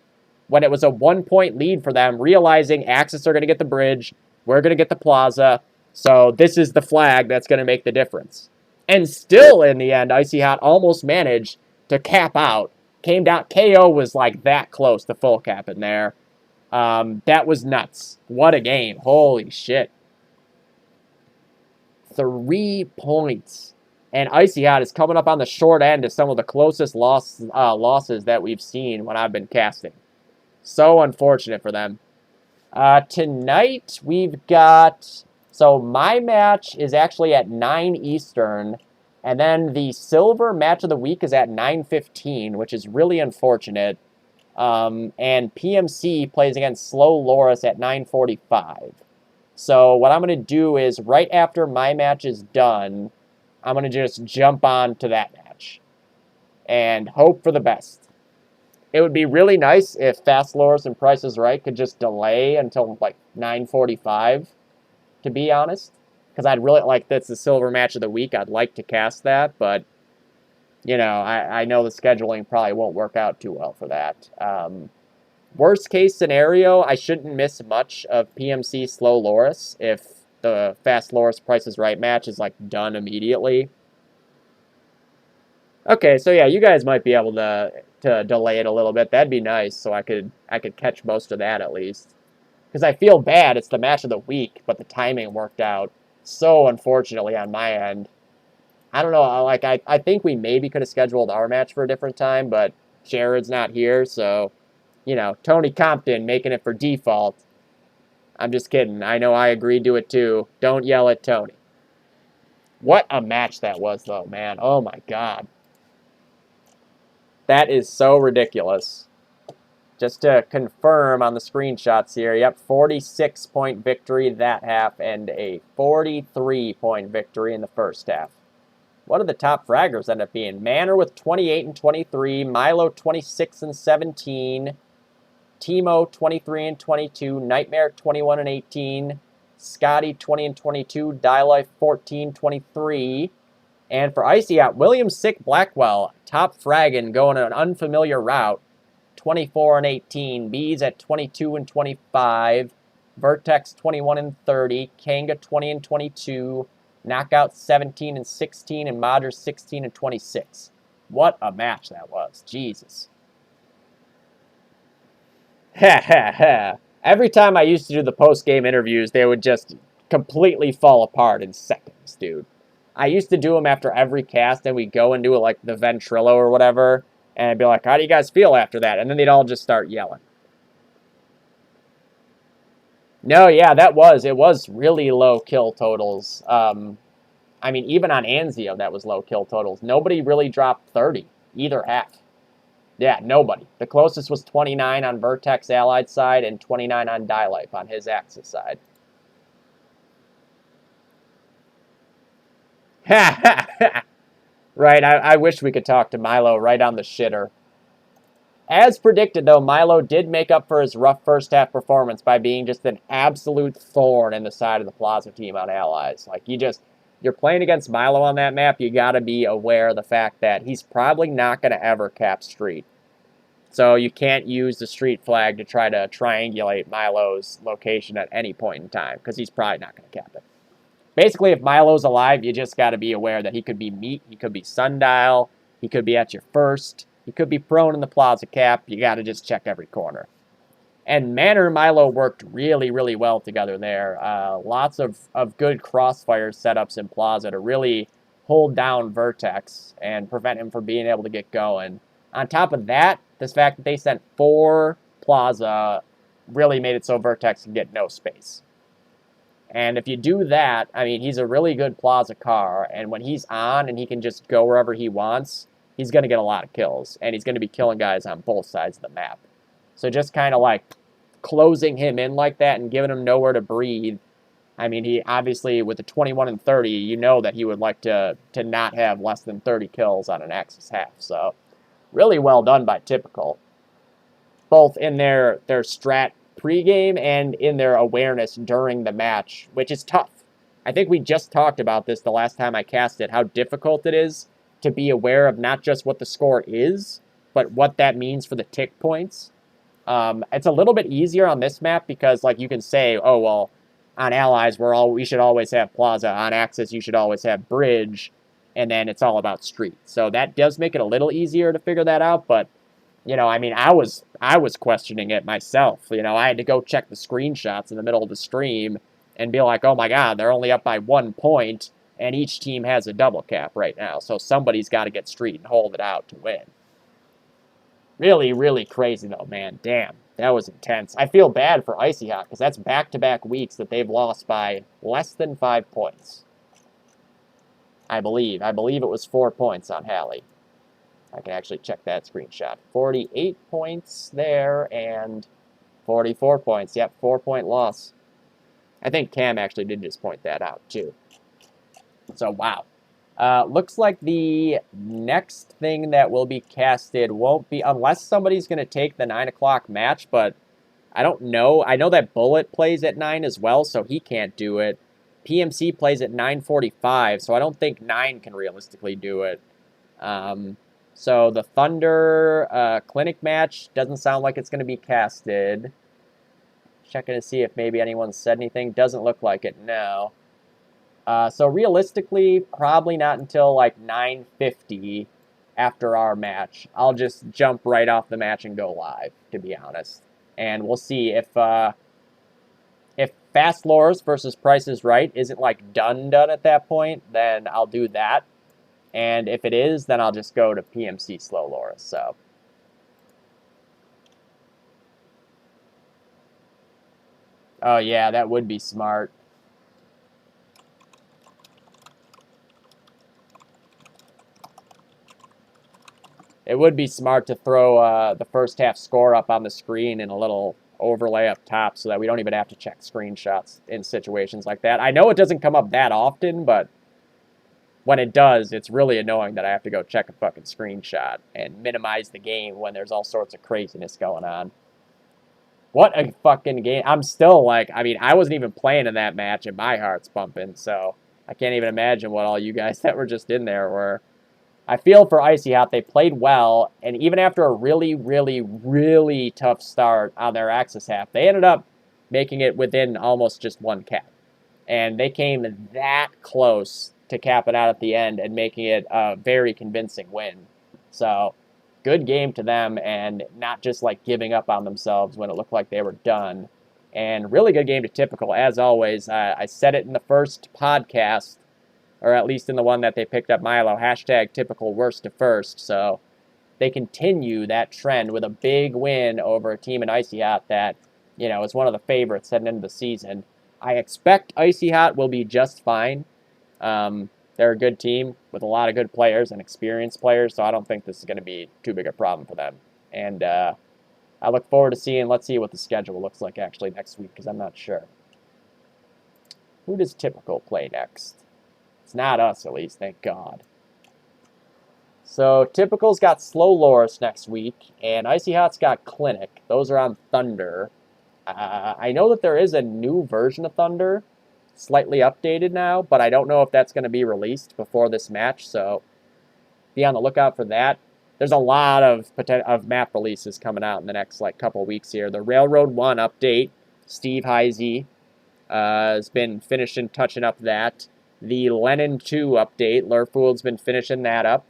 Speaker 1: when it was a 1-point lead for them, realizing Axis are going to get the bridge, we're going to get the Plaza, so this is the flag that's going to make the difference. And still, in the end, ICYHOT almost managed to cap out. Came down, KO was like that close to full cap in there. That was nuts. What a game. Holy shit. 3 points. And ICYHOT is coming up on the short end of some of the closest losses that we've seen when I've been casting. So unfortunate for them. Tonight we've got... So my match is actually at 9 Eastern, and then the silver match of the week is at 9:15, which is really unfortunate. And PMC plays against Slow Loris at 9:45. So what I'm going to do is right after my match is done, I'm going to just jump on to that match and hope for the best. It would be really nice if Fast Loris and Price is Right could just delay until like 9:45, to be honest. Because I'd really like, that's the silver match of the week. I'd like to cast that, but, you know, I know the scheduling probably won't work out too well for that. Worst case scenario, I shouldn't miss much of PMC Slow Loris if the Fast Loris Price is Right match is like done immediately. Okay, so yeah, you guys might be able to delay it a little bit. That'd be nice, so I could catch most of that at least. Because I feel bad, it's the match of the week, but the timing worked out so unfortunately on my end. I don't know, like I think we maybe could have scheduled our match for a different time, but Jared's not here, so you know, Tony Compton making it for default. I'm just kidding. I know I agreed to it too. Don't yell at Tony. What a match that was, though, man. Oh, my God. That is so ridiculous. Just to confirm on the screenshots here, yep, 46-point victory that half and a 43-point victory in the first half. What did the top fraggers end up being? Manor with 28 and 23, Milo 26 and 17, Timo 23 and 22, Nightmare 21 and 18, Scotty 20 and 22, Life 14, 23. And for ICYHOT, William Sick Blackwell, top fragging, going an unfamiliar route, 24 and 18. Bees at 22 and 25. Vertex 21 and 30. Kanga 20 and 22. Knockout 17 and 16. And Modder 16 and 26. What a match that was. Jesus. Ha ha ha. Every time I used to do the post-game interviews, they would just completely fall apart in seconds, dude. I used to do them after every cast, and we'd go and do like the Ventrilo or whatever, and I'd be like, how do you guys feel after that? And then they'd all just start yelling. No, yeah, it was really low kill totals. I mean, even on Anzio, that was low kill totals. Nobody really dropped 30, either half. Yeah, nobody. The closest was 29 on Vertex Allied side and 29 on Life on his Axis side. Ha ha ha! Right, I wish we could talk to Milo right on the shitter. As predicted, though, Milo did make up for his rough first-half performance by being just an absolute thorn in the side of the Plaza team on Allies. Like, you're playing against Milo on that map, you got to be aware of the fact that he's probably not going to ever cap Street. So you can't use the Street flag to try to triangulate Milo's location at any point in time, because he's probably not going to cap it. Basically, if Milo's alive, you just got to be aware that he could be Meat, he could be Sundial, he could be at your first, he could be prone in the Plaza cap. You got to just check every corner. And Manor and Milo worked really, really well together there. Lots of good crossfire setups in Plaza to really hold down Vertex and prevent him from being able to get going. On top of that, this fact that they sent 4 Plaza really made it so Vertex can get no space. And if you do that, I mean, he's a really good Plaza car, and when he's on and he can just go wherever he wants, he's going to get a lot of kills, and he's going to be killing guys on both sides of the map. So just kind of like closing him in like that and giving him nowhere to breathe. I mean, he obviously, with the 21 and 30, you know that he would like to not have less than 30 kills on an Axis half. So really well done by Typical, both in their strat pregame and in their awareness during the match, which is tough. I think we just talked about this the last time I cast it, how difficult it is to be aware of not just what the score is, but what that means for the tick points. It's a little bit easier on this map because, like, you can say, oh, well, on Allies, we should always have Plaza. On Axis, you should always have Bridge. And then it's all about Street. So that does make it a little easier to figure that out. But, you know, I mean, I was questioning it myself. You know, I had to go check the screenshots in the middle of the stream and be like, oh, my God, they're only up by 1 point. and each team has a double cap right now. So somebody's got to get street and hold it out to win. Really, really crazy though, man. Damn, that was intense. I feel bad for ICYHOT because that's back-to-back weeks that they've lost by less than 5 points. I believe it was 4 points on Hallie. I can actually check that screenshot. 48 points there and 44 points. Yep, 4-point loss. I think Cam actually did just point that out too. So, wow. Looks like the next thing that will be casted won't be, unless somebody's going to take the 9 o'clock match, but I don't know. I know that Bullet plays at 9 as well, so he can't do it. PMC plays at 9:45, so I don't think 9 can realistically do it. So the Thunder Clinic match doesn't sound like it's going to be casted. Checking to see if maybe anyone said anything. Doesn't look like it, no. So realistically, probably not until like 9:50 after our match. I'll just jump right off the match and go live, to be honest. And we'll see if Fast Lures versus Price is Right isn't like done at that point, then I'll do that. And if it is, then I'll just go to PMC Slow Loris. So. Oh yeah, that would be smart. It would be smart to throw the first half score up on the screen in a little overlay up top so that we don't even have to check screenshots in situations like that. I know it doesn't come up that often, but when it does, it's really annoying that I have to go check a fucking screenshot and minimize the game when there's all sorts of craziness going on. What a fucking game. I'm still like, I mean, I wasn't even playing in that match and my heart's pumping, so I can't even imagine what all you guys that were just in there were. I feel for ICYHOT, they played well, and even after a really, really, really tough start on their Axis half, they ended up making it within almost just 1 cap. And they came that close to cap it out at the end and making it a very convincing win. So, good game to them, and not just like giving up on themselves when it looked like they were done. And really good game to Typical, as always. I said it in the first podcast, or at least in the one that they picked up Milo, hashtag Typical worst to first. So they continue that trend with a big win over a team in ICYHOT that, you know, is one of the favorites heading into the season. I expect ICYHOT will be just fine. They're a good team with a lot of good players and experienced players, so I don't think this is going to be too big a problem for them. And I look forward to seeing, let's see what the schedule looks like actually next week, because I'm not sure. Who does Typical play next? It's not us, at least, thank God. So Typical's got Slow Loris next week, and ICYHOT's got Clinic. Those are on Thunder. I know that there is a new version of Thunder, slightly updated now, but I don't know if that's going to be released before this match, so be on the lookout for that. There's a lot of map releases coming out in the next like couple weeks here. The Railroad 1 update, Steve Heisey has been finishing touching up that. The Lenin 2 update, Lurfoold's been finishing that up.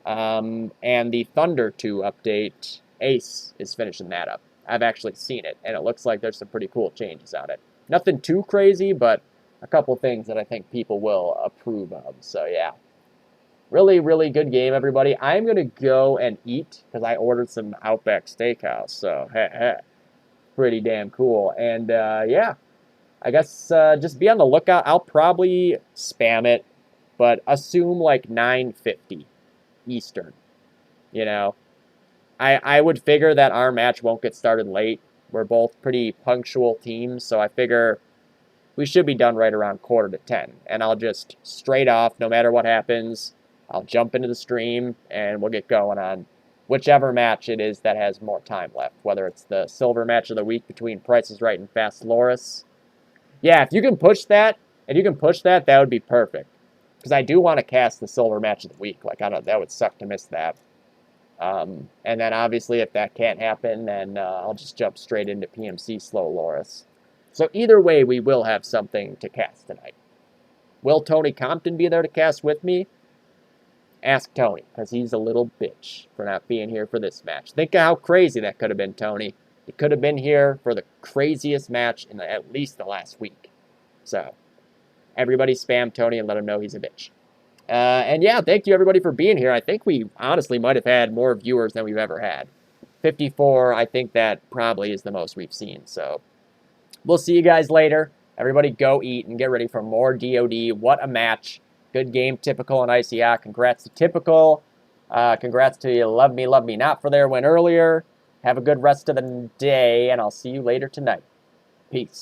Speaker 1: And the Thunder 2 update, Ace is finishing that up. I've actually seen it, and it looks like there's some pretty cool changes on it. Nothing too crazy, but a couple things that I think people will approve of. So, yeah. Really, really good game, everybody. I'm going to go and eat because I ordered some Outback Steakhouse. So, pretty damn cool. And, yeah, I guess just be on the lookout. I'll probably spam it, but assume like 9:50 Eastern. You know, I would figure that our match won't get started late. We're both pretty punctual teams, so I figure we should be done right around 9:45. And I'll just straight off, no matter what happens, I'll jump into the stream and we'll get going on whichever match it is that has more time left, whether it's the silver match of the week between Price is Right and Fast Loris. Yeah, if you can push that, that would be perfect. Because I do want to cast the silver match of the week. Like, I don't, that would suck to miss that. And then obviously if that can't happen, then I'll just jump straight into PMC Slow Loris. So either way, we will have something to cast tonight. Will Tony Compton be there to cast with me? Ask Tony, because he's a little bitch for not being here for this match. Think of how crazy that could have been, Tony. He could have been here for the craziest match in at least the last week. So, everybody spam Tony and let him know he's a bitch. And yeah, thank you everybody for being here. I think we honestly might have had more viewers than we've ever had. 54, I think that probably is the most we've seen. So we'll see you guys later. Everybody go eat and get ready for more DOD. What a match. Good game, Typical and ICYHOT. Congrats to Typical. Congrats to Love Me Not for their win earlier. Have a good rest of the day, and I'll see you later tonight. Peace.